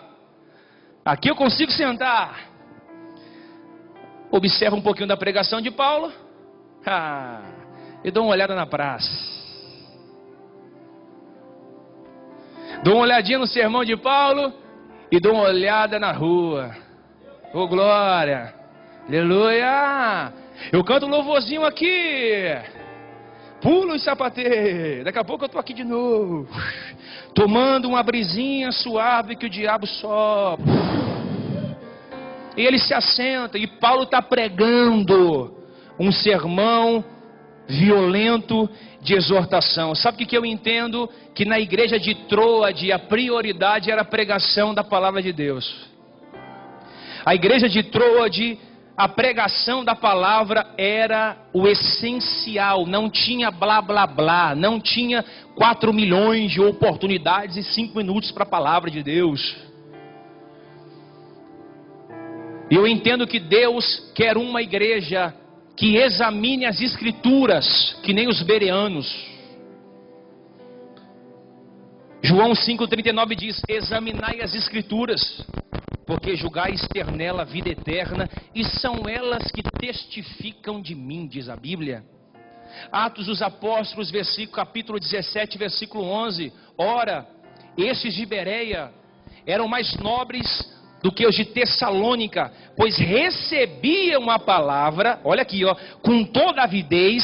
Aqui eu consigo sentar. Observa um pouquinho da pregação de Paulo. E dou uma olhada na praça. Dou uma olhadinha no sermão de Paulo. E dou uma olhada na rua. Oh glória. Aleluia. Eu canto um louvorzinho aqui. Pulo e sapateio. Daqui a pouco eu estou aqui de novo. Tomando uma brisinha suave que o diabo sopra. E ele se assenta. E Paulo está pregando um sermão violento de exortação. Sabe o que eu entendo? Que na igreja de Troade a prioridade era a pregação da palavra de Deus. A igreja de Troade, a pregação da palavra era o essencial. Não tinha blá blá blá. Não tinha 4 milhões de oportunidades e 5 minutos para a palavra de Deus. E eu entendo que Deus quer uma igreja que examine as escrituras, que nem os bereanos. João 5,39 diz: examinai as Escrituras, porque julgais ter nela a vida eterna, e são elas que testificam de mim, diz a Bíblia. Atos dos Apóstolos, capítulo 17, versículo 11. Ora, estes de Bereia eram mais nobres do que os de Tessalônica, pois recebiam a palavra, olha aqui, ó, com toda avidez,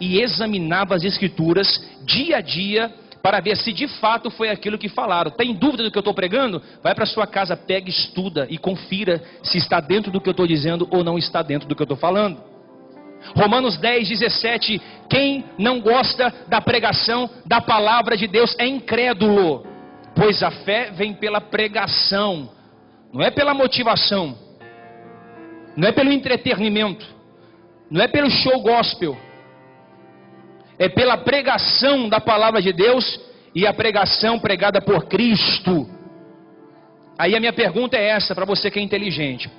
e examinavam as Escrituras dia a dia, para ver se de fato foi aquilo que falaram. Tem dúvida do que eu estou pregando? Vai para sua casa, pega, estuda e confira se está dentro do que eu estou dizendo ou não está dentro do que eu estou falando. Romanos 10, 17. Quem não gosta da pregação da palavra de Deus é incrédulo, pois a fé vem pela pregação, não é pela motivação, não é pelo entretenimento, não é pelo show gospel, é pela pregação da palavra de Deus, e a pregação pregada por Cristo. Aí a minha pergunta é essa, para você que é inteligente: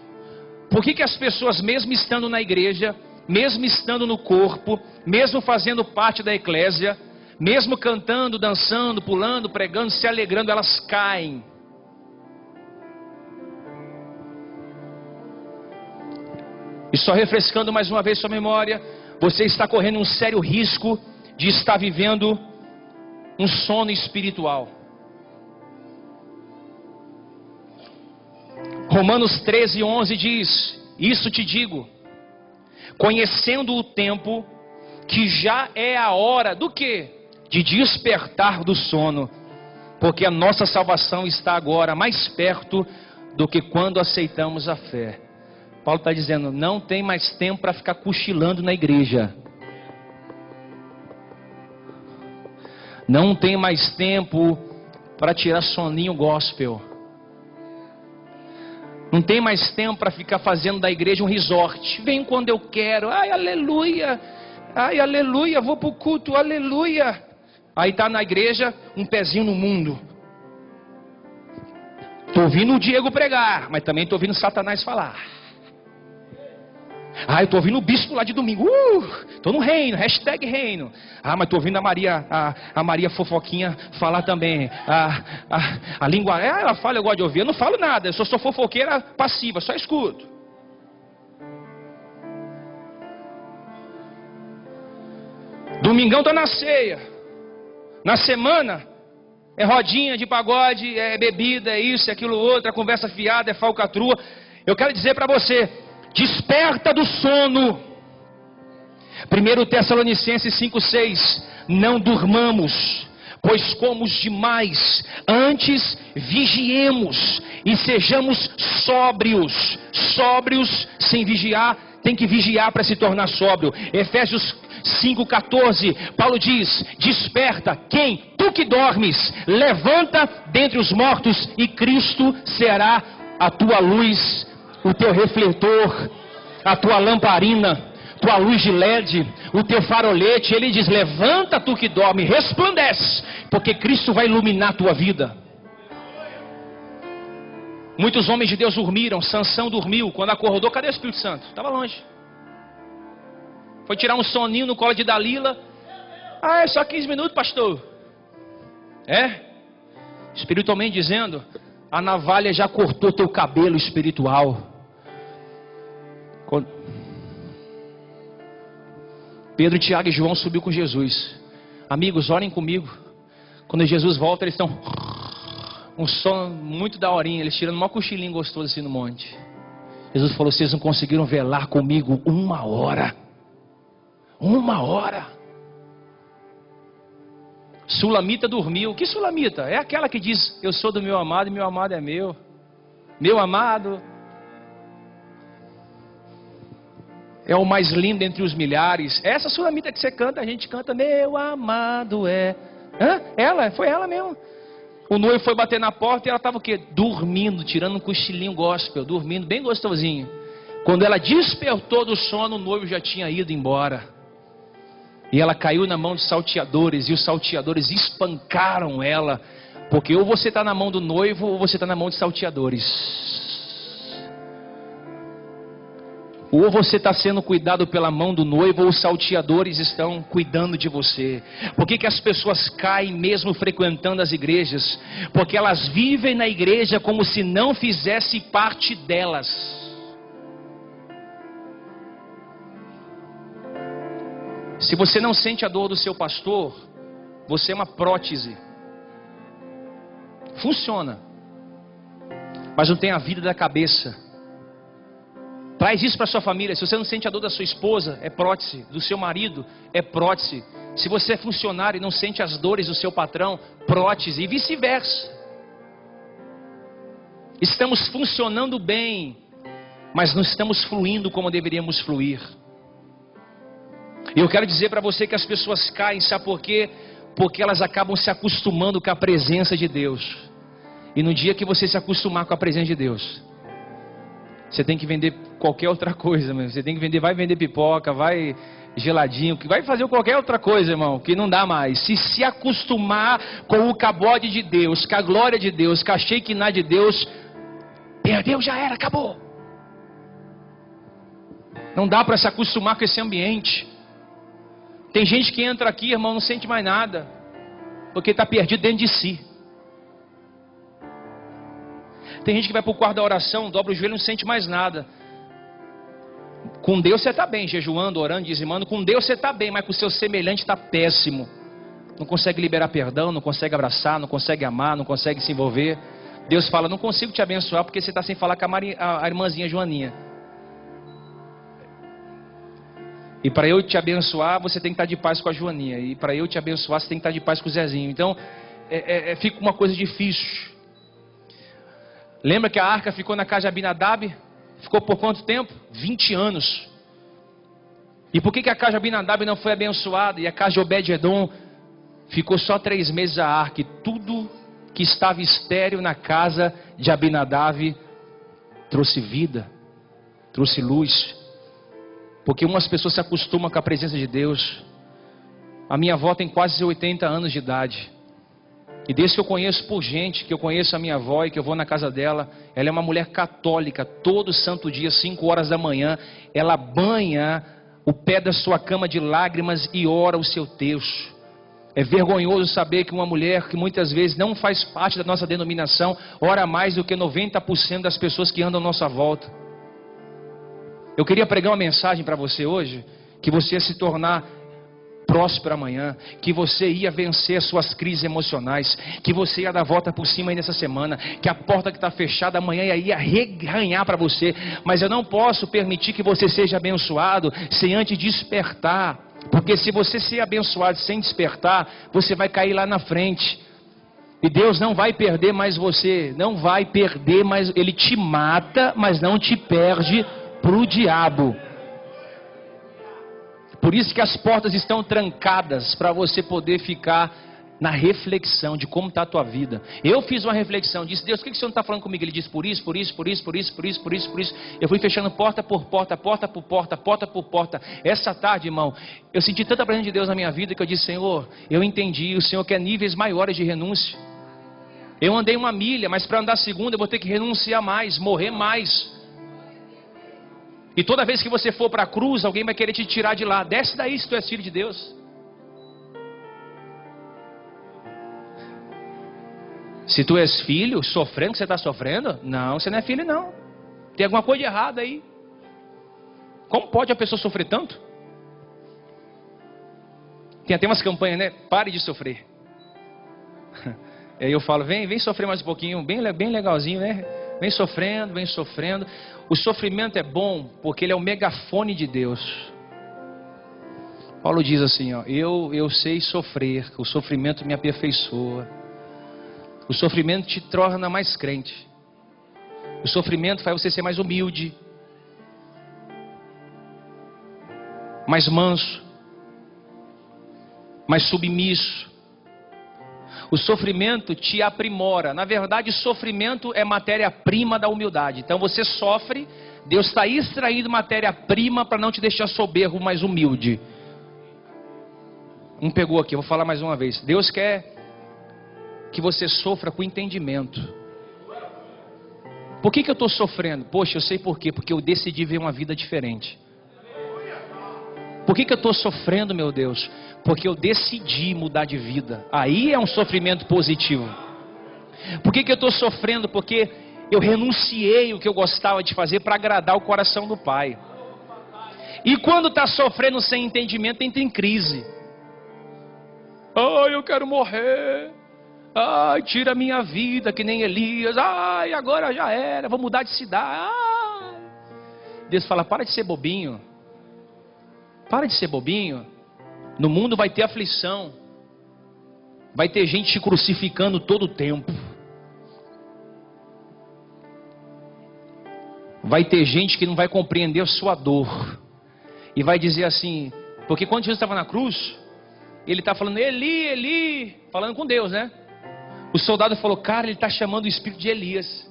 por que as pessoas, mesmo estando na igreja, mesmo estando no corpo, mesmo fazendo parte da eclésia, mesmo cantando, dançando, pulando, pregando, se alegrando, elas caem? E só refrescando mais uma vez sua memória, você está correndo um sério risco de estar vivendo um sono espiritual. Romanos 13, 11 diz: isso te digo, conhecendo o tempo, que já é a hora do quê? De despertar do sono, porque a nossa salvação está agora mais perto do que quando aceitamos a fé. Paulo está dizendo: não tem mais tempo para ficar cochilando na igreja. Não tem mais tempo para tirar soninho gospel. Não tem mais tempo para ficar fazendo da igreja um resort. Vem quando eu quero. Ai, aleluia. Ai, aleluia. Vou para o culto. Aleluia. Aí está na igreja, um pezinho no mundo. Estou ouvindo o Diego pregar, mas também estou ouvindo Satanás falar. Ah, eu estou ouvindo o bispo lá de domingo. Estou no reino, hashtag reino. Ah, mas estou ouvindo a Maria fofoquinha falar também. A língua, ela fala, eu gosto de ouvir. Eu não falo nada, eu sou fofoqueira passiva, só escuto. Domingão está na ceia. Na semana é rodinha de pagode, é bebida, é isso, é aquilo outro, é conversa fiada, é falcatrua. Eu quero dizer para você: desperta do sono. 1 Tessalonicenses 5,6. Não durmamos, pois comos demais. Antes vigiemos e sejamos sóbrios. Sóbrios sem vigiar, tem que vigiar para se tornar sóbrio. Efésios 5,14. Paulo diz: desperta, quem? Tu que dormes, levanta dentre os mortos, e Cristo será a tua luz, o teu refletor, a tua lamparina, tua luz de LED, o teu farolete. Ele diz: levanta tu que dorme, resplandece, porque Cristo vai iluminar a tua vida. Muitos homens de Deus dormiram. Sansão dormiu, quando acordou, cadê o Espírito Santo? Estava longe. Foi tirar um soninho no colo de Dalila. Ah, é só 15 minutos, pastor. Espiritualmente dizendo, a navalha já cortou teu cabelo espiritual. Pedro, Tiago e João subiu com Jesus. Amigos, orem comigo. Quando Jesus volta, eles estão um sono muito daorinha, eles tirando um cochilinho gostoso assim no monte. Jesus falou: vocês não conseguiram velar comigo 1 hora. 1 hora. Sulamita dormiu. Que Sulamita? É aquela que diz: eu sou do meu amado e meu amado é meu. Meu amado é o mais lindo entre os milhares. Essa Sulamita que você canta, a gente canta: meu amado é. Foi ela mesmo. O noivo foi bater na porta e ela estava o quê? Dormindo, tirando um cochilinho gospel, dormindo bem gostosinho. Quando ela despertou do sono, o noivo já tinha ido embora. E ela caiu na mão de salteadores, e os salteadores espancaram ela, porque ou você está na mão do noivo, ou você está na mão de salteadores. Ou você está sendo cuidado pela mão do noivo, ou os salteadores estão cuidando de você. Por que as pessoas caem mesmo frequentando as igrejas? Porque elas vivem na igreja como se não fizesse parte delas. Se você não sente a dor do seu pastor, você é uma prótese. Funciona, mas não tem a vida da cabeça. Traz isso para sua família. Se você não sente a dor da sua esposa, é prótese. Do seu marido, é prótese. Se você é funcionário e não sente as dores do seu patrão, prótese. E vice-versa. Estamos funcionando bem, mas não estamos fluindo como deveríamos fluir. E eu quero dizer para você que as pessoas caem, sabe por quê? Porque elas acabam se acostumando com a presença de Deus. E no dia que você se acostumar com a presença de Deus, você tem que vender qualquer outra coisa, meu. Você tem que vender, vai vender pipoca, vai geladinho, vai fazer qualquer outra coisa, irmão, que não dá mais. Se acostumar com o cabode de Deus, com a glória de Deus, com a Shekinah de Deus, perdeu, já era, acabou. Não dá para se acostumar com esse ambiente. Tem gente que entra aqui, irmão, não sente mais nada, porque está perdido dentro de si. Tem gente que vai para o quarto da oração, dobra o joelho e não sente mais nada. Com Deus você está bem, jejuando, orando, dizimando. Com Deus você está bem, mas com o seu semelhante está péssimo. Não consegue liberar perdão, não consegue abraçar, não consegue amar, não consegue se envolver. Deus fala, não consigo te abençoar porque você está sem falar com a irmãzinha Joaninha. E para eu te abençoar, você tem que estar de paz com a Joaninha. E para eu te abençoar, você tem que estar de paz com o Zezinho. Então, fica uma coisa difícil. Lembra que a arca ficou na casa de Abinadab? Ficou por quanto tempo? 20 anos. E por que a casa de Abinadab não foi abençoada? E a casa de Obed-edom ficou só 3 meses a arca. E tudo que estava estéril na casa de Abinadab trouxe vida, trouxe luz. Porque umas pessoas se acostumam com a presença de Deus. A minha avó tem quase 80 anos de idade. E desde que eu conheço por gente, que eu conheço a minha avó e que eu vou na casa dela, ela é uma mulher católica. Todo santo dia, 5 horas da manhã, ela banha o pé da sua cama de lágrimas e ora o seu texto. É vergonhoso saber que uma mulher que muitas vezes não faz parte da nossa denominação, ora mais do que 90% das pessoas que andam à nossa volta. Eu queria pregar uma mensagem para você hoje, que você ia se tornar próspero amanhã, que você ia vencer as suas crises emocionais, que você ia dar a volta por cima aí nessa semana, que a porta que está fechada amanhã ia arranhar para você, mas eu não posso permitir que você seja abençoado sem antes despertar, porque se você ser abençoado sem despertar, você vai cair lá na frente, e Deus não vai perder mais você, não vai perder, mas Ele te mata, mas não te perde para o diabo. Por isso que as portas estão trancadas, para você poder ficar na reflexão de como está a tua vida. Eu fiz uma reflexão, disse, Deus, por que o Senhor não está falando comigo? Ele disse, por isso. Eu fui fechando porta por porta, porta por porta, porta por porta. Essa tarde, irmão, eu senti tanta presença de Deus na minha vida, que eu disse, Senhor, eu entendi, o Senhor quer níveis maiores de renúncia. Eu andei 1 milha, mas para andar 2 eu vou ter que renunciar mais, morrer mais. E toda vez que você for para a cruz, alguém vai querer te tirar de lá. Desce daí se tu és filho de Deus. Se tu és filho, sofrendo o que você está sofrendo, não, você não é filho não. Tem alguma coisa de errada aí. Como pode a pessoa sofrer tanto? Tem até umas campanhas, né? Pare de sofrer. Aí eu falo, vem sofrer mais um pouquinho, bem legalzinho, né? Vem sofrendo. O sofrimento é bom porque ele é o megafone de Deus. Paulo diz assim, ó, eu sei sofrer, o sofrimento me aperfeiçoa. O sofrimento te torna mais crente. O sofrimento faz você ser mais humilde, mais manso, mais submisso. O sofrimento te aprimora. Na verdade, sofrimento é matéria-prima da humildade. Então você sofre, Deus está extraindo matéria-prima para não te deixar soberbo, mas humilde. Pegou aqui, eu vou falar mais uma vez. Deus quer que você sofra com entendimento. Por que eu estou sofrendo? Poxa, eu sei por quê. Porque eu decidi ver uma vida diferente. Por que eu estou sofrendo, meu Deus? Porque eu decidi mudar de vida. Aí é um sofrimento positivo. Por que eu estou sofrendo? Porque eu renunciei o que eu gostava de fazer para agradar o coração do Pai. E quando está sofrendo sem entendimento, entra em crise. Ai, eu quero morrer. Ai, tira a minha vida, que nem Elias. Ai, agora já era, vou mudar de cidade. Ai. Deus fala, para de ser bobinho. Para de ser bobinho. No mundo vai ter aflição. Vai ter gente te crucificando todo o tempo. Vai ter gente que não vai compreender a sua dor. E vai dizer assim, porque quando Jesus estava na cruz, ele está falando, Eli, Eli, falando com Deus, né? O soldado falou, cara, ele está chamando o espírito de Elias.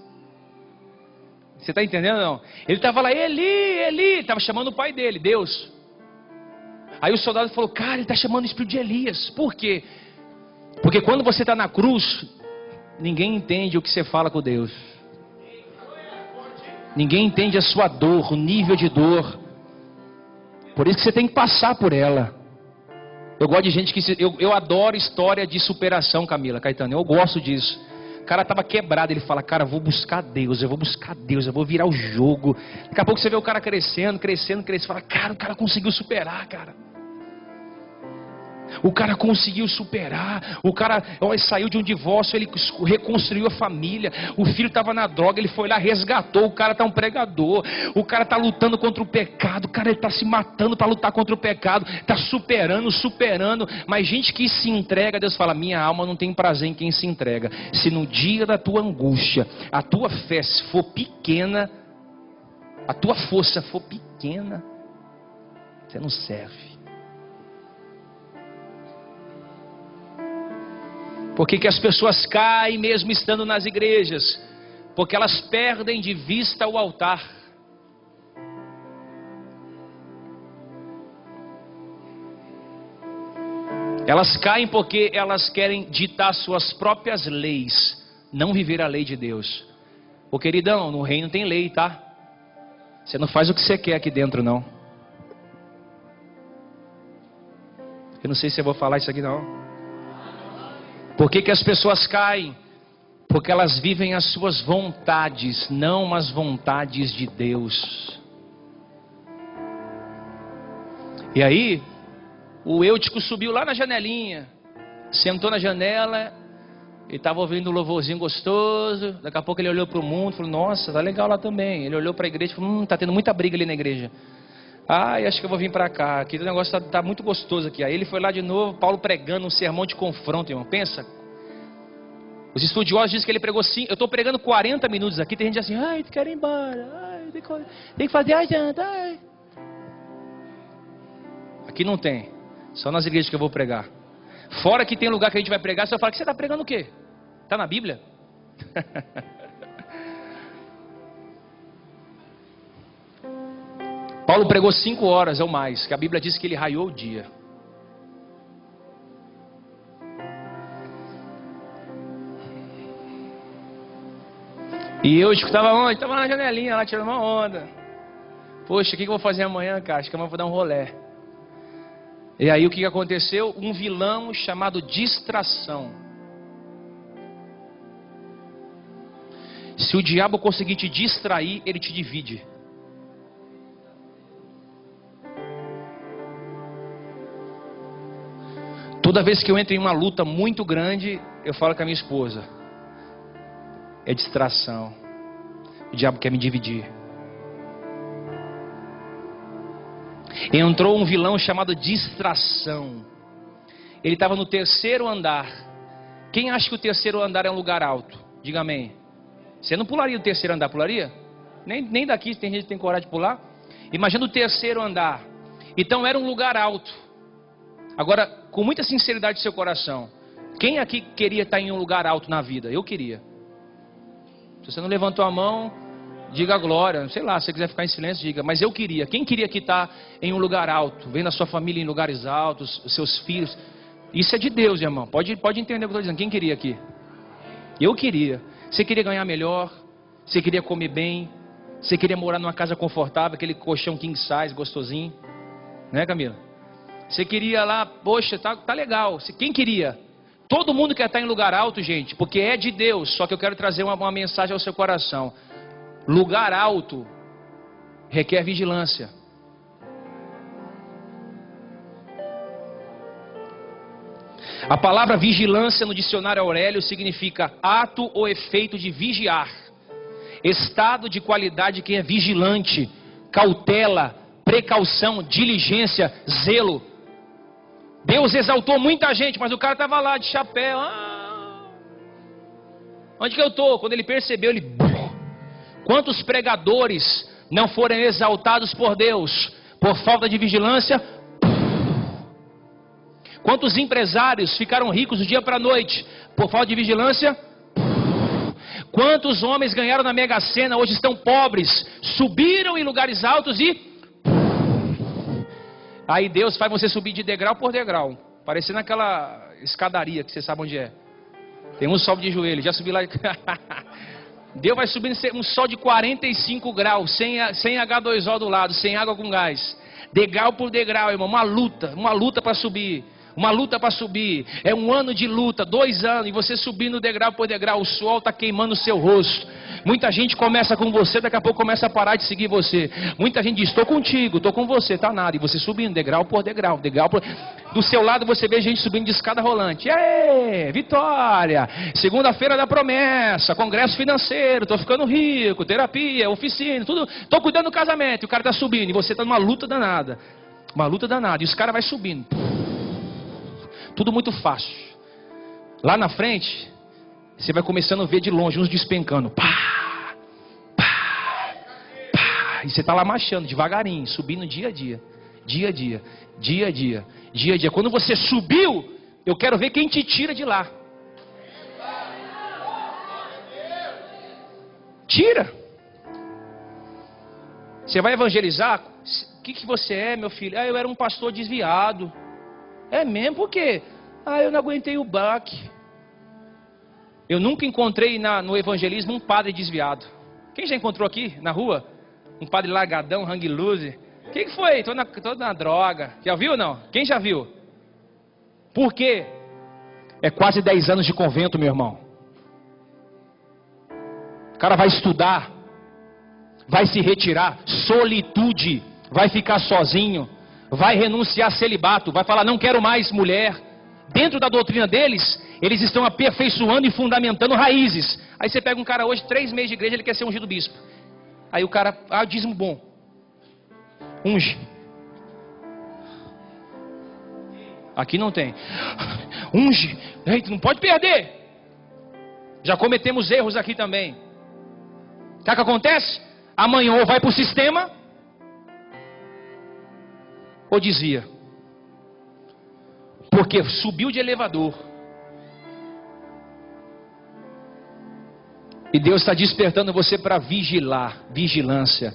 Você está entendendo ou não? Ele estava lá, Eli, Eli, estava chamando o pai dele, Deus. Aí o soldado falou, cara, ele está chamando o espírito de Elias. Por quê? Porque quando você está na cruz, ninguém entende o que você fala com Deus. Ninguém entende a sua dor, o nível de dor. Por isso que você tem que passar por ela. Eu gosto de gente que... Eu adoro história de superação, Camila, Caetano. Eu gosto disso. O cara estava quebrado. Ele fala, cara, eu vou buscar Deus. Eu vou buscar Deus. Eu vou virar o jogo. Daqui a pouco você vê o cara crescendo. Fala, cara, o cara conseguiu superar, cara. O cara conseguiu superar. O cara saiu de um divórcio. Ele reconstruiu a família. O filho estava na droga. Ele foi lá, resgatou. O cara está um pregador. O cara está lutando contra o pecado. O cara está se matando para lutar contra o pecado. Está superando. Mas gente que se entrega, Deus fala, minha alma não tem prazer em quem se entrega. Se no dia da tua angústia a tua fé for pequena, a tua força for pequena, você não serve. Por que as pessoas caem mesmo estando nas igrejas? Porque elas perdem de vista o altar. Elas caem porque elas querem ditar suas próprias leis, não viver a lei de Deus. Ô queridão, no reino tem lei, tá? Você não faz o que você quer aqui dentro, não. Eu não sei se eu vou falar isso aqui, não. Por que as pessoas caem? Porque elas vivem as suas vontades, não as vontades de Deus. E aí, o Eutico subiu lá na janelinha, sentou na janela, e estava ouvindo um louvorzinho gostoso. Daqui a pouco ele olhou para o mundo e falou, nossa, tá legal lá também. Ele olhou para a igreja e falou, tá tendo muita briga ali na igreja. Acho que eu vou vir para cá, aqui o negócio tá muito gostoso aqui. Aí ele foi lá de novo, Paulo pregando um sermão de confronto, irmão. Pensa, os estudiosos dizem que ele pregou eu estou pregando 40 minutos aqui, tem gente assim, quero ir embora, tem que fazer a janta. Aqui não tem, só nas igrejas que eu vou pregar. Fora que tem lugar que a gente vai pregar, você vai falar, que você está pregando o quê? Está na Bíblia? Paulo pregou 5 horas ou mais, que a Bíblia diz que ele raiou o dia. E eu estava onde? Estava na janelinha lá, tirando uma onda. Poxa, o que eu vou fazer amanhã, cara? Acho que amanhã eu vou dar um rolê. E aí o que aconteceu? Um vilão chamado distração. Se o diabo conseguir te distrair, ele te divide. Toda vez que eu entro em uma luta muito grande, eu falo com a minha esposa, é distração. O diabo quer me dividir. Entrou um vilão chamado distração. Ele estava no 3º andar. Quem acha que o 3º andar é um lugar alto? Diga amém. Você não pularia do 3º andar, pularia? Nem daqui tem gente que tem coragem de pular. Imagina o 3º andar. Então era um lugar alto. Agora, com muita sinceridade do seu coração, quem aqui queria estar em um lugar alto na vida? Eu queria. Se você não levantou a mão, diga a glória. Sei lá, se você quiser ficar em silêncio, diga. Mas eu queria. Quem queria aqui estar em um lugar alto? Vendo a sua família em lugares altos, os seus filhos. Isso é de Deus, irmão. Pode entender o que eu estou dizendo. Quem queria aqui? Eu queria. Você queria ganhar melhor? você queria comer bem, você queria morar numa casa confortável, aquele colchão king size gostosinho, né, Camila? Você queria lá, poxa, tá legal. Quem queria? Todo mundo quer estar em lugar alto, gente, porque é de Deus. Só que eu quero trazer uma mensagem ao seu coração. Lugar alto requer vigilância. A palavra vigilância no dicionário Aurélio significa ato ou efeito de vigiar, estado de qualidade de quem é vigilante, cautela, precaução, diligência, zelo. Deus exaltou muita gente, mas o cara estava lá de chapéu. Onde que eu estou? Quando ele percebeu, ele... Quantos pregadores não foram exaltados por Deus por falta de vigilância? Quantos empresários ficaram ricos do dia para a noite por falta de vigilância? Quantos homens ganharam na Mega Sena, hoje estão pobres, subiram em lugares altos e... Aí Deus faz você subir de degrau por degrau, parecendo aquela escadaria que você sabe onde é. Tem um sobe de joelho, já subi lá. Deus vai subir um sol de 45 graus, sem H2O do lado, sem água com gás. Degrau por degrau, irmão, uma luta para subir. Uma luta para subir, é um ano de luta, 2 anos, e você subindo degrau por degrau, o sol está queimando o seu rosto. Muita gente começa com você, daqui a pouco começa a parar de seguir você. Muita gente diz, estou contigo, estou com você, tá nada. E você subindo degrau por degrau, Do seu lado você vê gente subindo de escada rolante. Ei, vitória, segunda-feira da promessa, congresso financeiro, estou ficando rico, terapia, oficina, tudo. Estou cuidando do casamento, e o cara está subindo, e você está numa luta danada. E os caras vão subindo. Tudo muito fácil. Lá na frente, você vai começando a ver de longe, uns despencando. Pá, pá, pá. E você está lá marchando devagarinho, subindo dia a dia. Dia a dia, dia a dia, dia a dia. Quando você subiu, eu quero ver quem te tira de lá. Tira. Você vai evangelizar? O que você é, meu filho? Eu era um pastor desviado. É mesmo? Por quê? Eu não aguentei o baque. Eu nunca encontrei no evangelismo um padre desviado. Quem já encontrou aqui na rua? Um padre largadão, hang loose. O que foi? Tô na droga. Já viu ou não? Quem já viu? Por quê? É quase 10 anos de convento, meu irmão. O cara vai estudar, vai se retirar, solitude, vai ficar sozinho, vai renunciar a celibato, vai falar, não quero mais mulher. Dentro da doutrina deles, eles estão aperfeiçoando e fundamentando raízes. Aí você pega um cara hoje, 3 meses de igreja, ele quer ser ungido bispo. Aí o cara, dízimo bom, unge. Aqui não tem. Unge, eita, não pode perder. Já cometemos erros aqui também. Sabe o que acontece? Amanhã ou vai para o sistema, ou desvia. Porque subiu de elevador. E Deus está despertando você para vigilar, vigilância.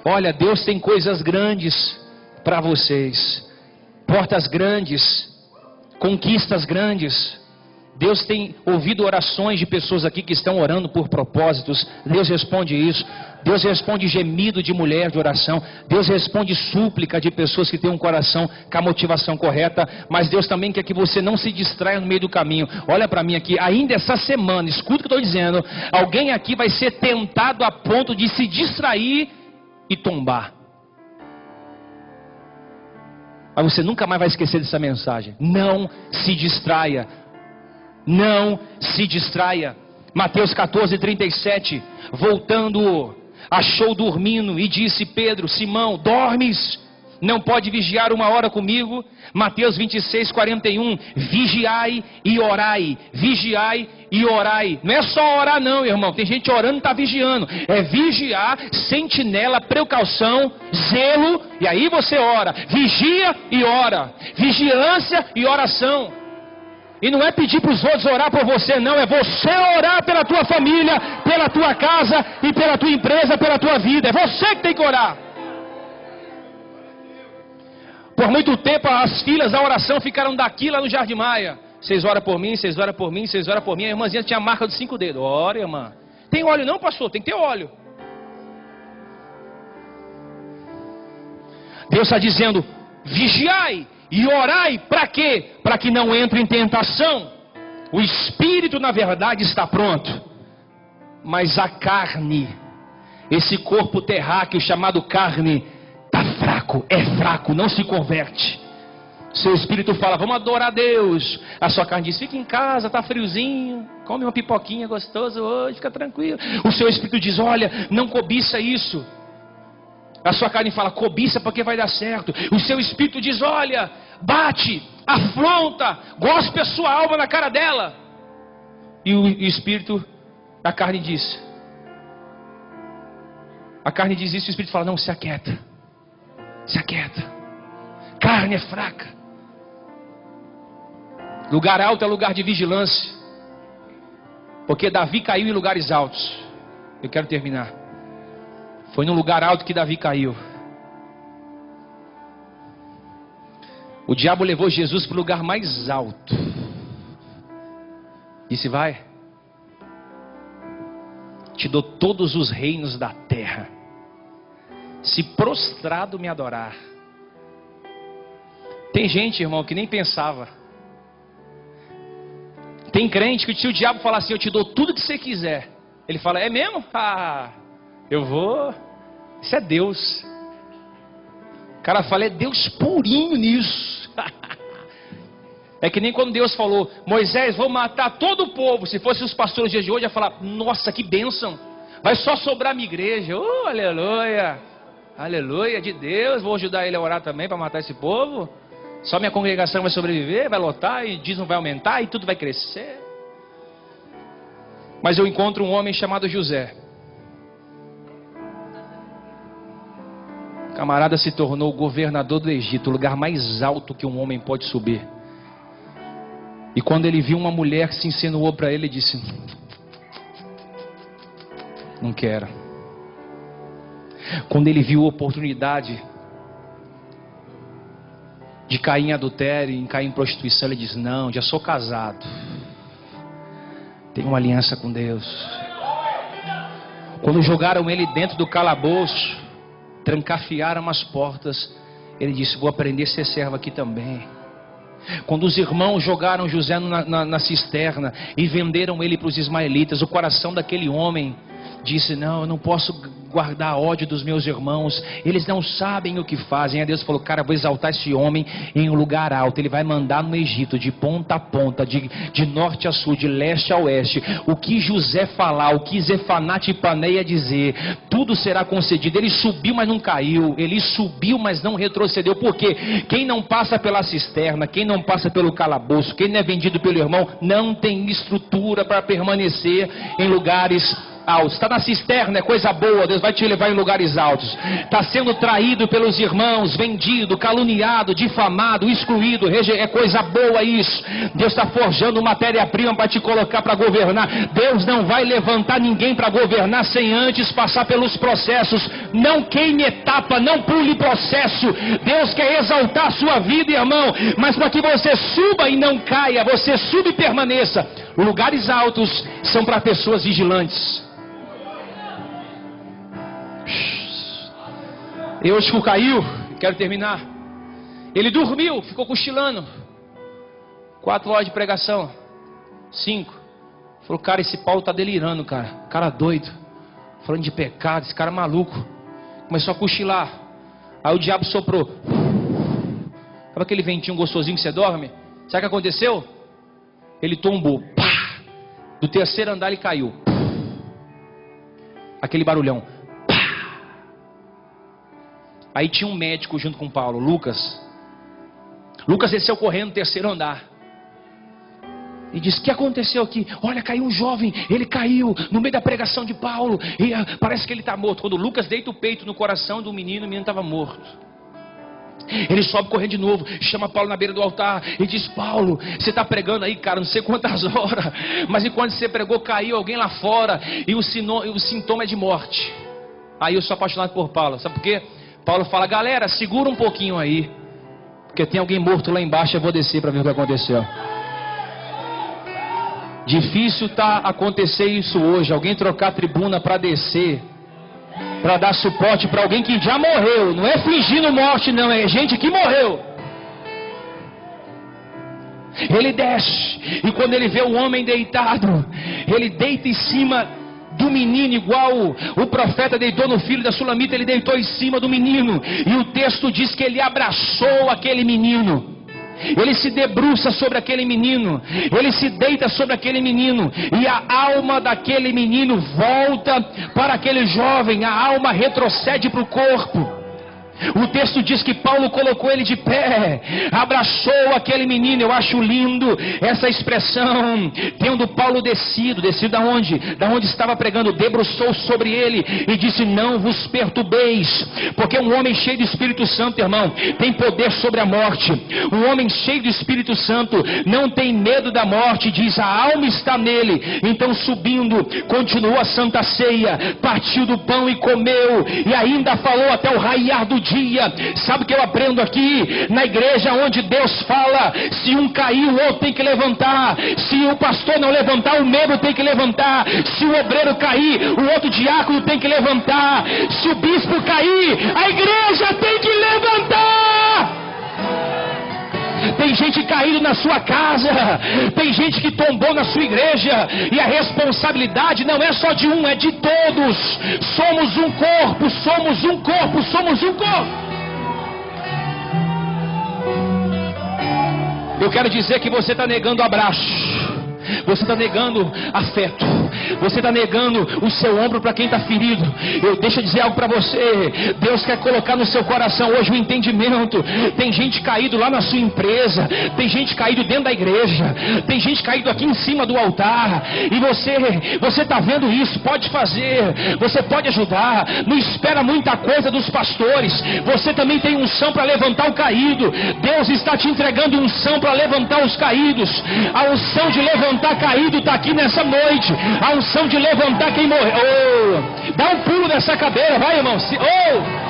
Olha, Deus tem coisas grandes para vocês. Portas grandes, conquistas grandes. Deus tem ouvido orações de pessoas aqui que estão orando por propósitos. Deus responde isso. Deus responde gemido de mulher de oração. Deus responde súplica de pessoas que têm um coração com a motivação correta. Mas Deus também quer que você não se distraia no meio do caminho. Olha para mim aqui, ainda essa semana, escuta o que eu estou dizendo. Alguém aqui vai ser tentado a ponto de se distrair e tombar. Mas você nunca mais vai esquecer dessa mensagem. Não se distraia. Não se distraia. Mateus 14:37. Voltando, achou dormindo e disse: Pedro, Simão, dormes? Não pode vigiar 1 hora comigo? Mateus 26:41. Vigiai e orai. Vigiai e orai. Não é só orar não, irmão. Tem gente orando e está vigiando. É vigiar, sentinela, precaução, zelo. E aí você ora. Vigia e ora. Vigilância e oração. E não é pedir para os outros orar por você, não. É você orar pela tua família, pela tua casa e pela tua empresa, pela tua vida. É você que tem que orar. Por muito tempo as filas da oração ficaram daqui lá no Jardim Maia. Vocês oram por mim, vocês oram por mim, vocês oram por mim. A irmãzinha tinha a marca dos 5 dedos. Ora, irmã. Tem óleo não, pastor? Tem que ter óleo. Deus está dizendo: vigiai e orai. Para quê? Para que não entre em tentação. O espírito na verdade está pronto, mas a carne, esse corpo terráqueo chamado carne, está fraco, é fraco, não se converte. Seu espírito fala: vamos adorar a Deus. A sua carne diz: fica em casa, está friozinho, come uma pipoquinha gostosa hoje, fica tranquilo. O seu espírito diz: olha, não cobiça isso. A sua carne fala: cobiça porque vai dar certo. O seu espírito diz: olha, bate, afronta, gospe a sua alma na cara dela. E o espírito, a carne diz isso, o espírito fala: não, se aquieta. Se aquieta. Carne é fraca. Lugar alto é lugar de vigilância. Porque Davi caiu em lugares altos. Eu quero terminar. Foi num lugar alto que Davi caiu. O diabo levou Jesus para o lugar mais alto. Disse: vai, te dou todos os reinos da terra, se prostrado me adorar. Tem gente, irmão, que nem pensava. Tem crente que se o diabo falar assim: eu te dou tudo que você quiser, ele fala: é mesmo? Ah, eu vou. Isso é Deus. O cara fala: é Deus purinho nisso. É que nem quando Deus falou: Moisés, vou matar todo o povo. Se fossem os pastores dias de hoje, ia falar: nossa, que bênção, vai só sobrar minha igreja. Oh, aleluia, aleluia de Deus. Vou ajudar ele a orar também para matar esse povo. Só minha congregação vai sobreviver, vai lotar, e diz não vai aumentar, e tudo vai crescer. Mas eu encontro um homem chamado José. O camarada se tornou o governador do Egito, o lugar mais alto que um homem pode subir. E quando ele viu uma mulher que se insinuou para ele, ele disse: não quero. Quando ele viu a oportunidade de cair em adultério, em cair em prostituição, ele diz: não, já sou casado, tenho uma aliança com Deus. Quando jogaram ele dentro do calabouço, trancafiaram as portas, ele disse: vou aprender a ser servo aqui também. Quando os irmãos jogaram José na cisterna e venderam ele para os ismaelitas, o coração daquele homem disse: não, eu não posso guardar ódio dos meus irmãos, eles não sabem o que fazem. Aí Deus falou: cara, vou exaltar esse homem em um lugar alto. Ele vai mandar no Egito, de ponta a ponta, de norte a sul, de leste a oeste, o que José falar, o que Zefanat e Paneia dizer, tudo será concedido. Ele subiu, mas não caiu. Ele subiu, mas não retrocedeu. Por quê? Quem não passa pela cisterna, quem não passa pelo calabouço, quem não é vendido pelo irmão, não tem estrutura para permanecer em lugares altos. Está na cisterna, é coisa boa, Deus vai te levar em lugares altos. Está sendo traído pelos irmãos, vendido, caluniado, difamado, excluído, é coisa boa isso. Deus está forjando matéria-prima para te colocar para governar. Deus não vai levantar ninguém para governar sem antes passar pelos processos. Não queime etapa, não pule processo. Deus quer exaltar a sua vida, irmão, mas para que você suba e não caia, você suba e permaneça. Lugares altos são para pessoas vigilantes. Eusco caiu, quero terminar. Ele dormiu, ficou cochilando. 4 horas de pregação, 5. Falou: cara, esse Paulo está delirando, cara doido, falando de pecado, esse cara é maluco. Começou a cochilar. Aí o diabo soprou. Sabe aquele ventinho gostosinho que você dorme? Sabe o que aconteceu? Ele tombou. Pá! Do 3º andar ele caiu. Aquele barulhão. Aí tinha um médico junto com Paulo, Lucas. Lucas desceu correndo no 3º andar e disse: o que aconteceu aqui? Olha, caiu um jovem, ele caiu no meio da pregação de Paulo e parece que ele está morto. Quando Lucas deita o peito no coração do menino, o menino estava morto. Ele sobe correndo de novo, chama Paulo na beira do altar e diz: Paulo, você está pregando aí, cara, não sei quantas horas, mas enquanto você pregou, caiu alguém lá fora e o sintoma é de morte. Aí eu sou apaixonado por Paulo, sabe por quê? Paulo fala: galera, segura um pouquinho aí, porque tem alguém morto lá embaixo, eu vou descer para ver o que aconteceu. Difícil tá acontecer isso hoje, alguém trocar a tribuna para descer, para dar suporte para alguém que já morreu. Não é fingindo morte não, é gente que morreu. Ele desce, e quando ele vê o homem deitado, ele deita em cima do menino, igual o profeta deitou no filho da Sulamita. Ele deitou em cima do menino, e o texto diz que ele abraçou aquele menino. Ele se debruça sobre aquele menino, ele se deita sobre aquele menino, e a alma daquele menino volta para aquele jovem, a alma retrocede para o corpo. O texto diz que Paulo colocou ele de pé, abraçou aquele menino. Eu acho lindo essa expressão. Tendo Paulo descido da onde estava pregando, debruçou sobre ele e disse: não vos perturbeis, porque um homem cheio do Espírito Santo, irmão, tem poder sobre a morte. Um homem cheio do Espírito Santo não tem medo da morte, diz, a alma está nele. Então subindo, continuou a Santa Ceia, partiu do pão e comeu, e ainda falou até o raiar do dia. Sabe o que eu aprendo aqui? Na igreja onde Deus fala, se um cair, o outro tem que levantar. Se o pastor não levantar, o membro tem que levantar. Se o obreiro cair, o outro diácono tem que levantar. Se o bispo cair, a igreja tem que levantar. Tem gente caído na sua casa, tem gente que tombou na sua igreja, e a responsabilidade não é só de um, é de todos. Somos um corpo, somos um corpo, somos um corpo. Eu quero dizer que você está negando abraço, você está negando afeto, você está negando o seu ombro para quem está ferido. Deixa eu dizer algo para você. Deus quer colocar no seu coração hoje o entendimento. Tem gente caído lá na sua empresa, tem gente caído dentro da igreja, tem gente caído aqui em cima do altar, e você está vendo isso. Pode fazer, você pode ajudar. Não espera muita coisa dos pastores. Você também tem unção para levantar o caído. Deus está te entregando unção para levantar os caídos. A unção de levantar caído está aqui nessa noite. A unção de levantar quem morreu. Oh, dá um pulo nessa cadeira, vai, irmão. Oh.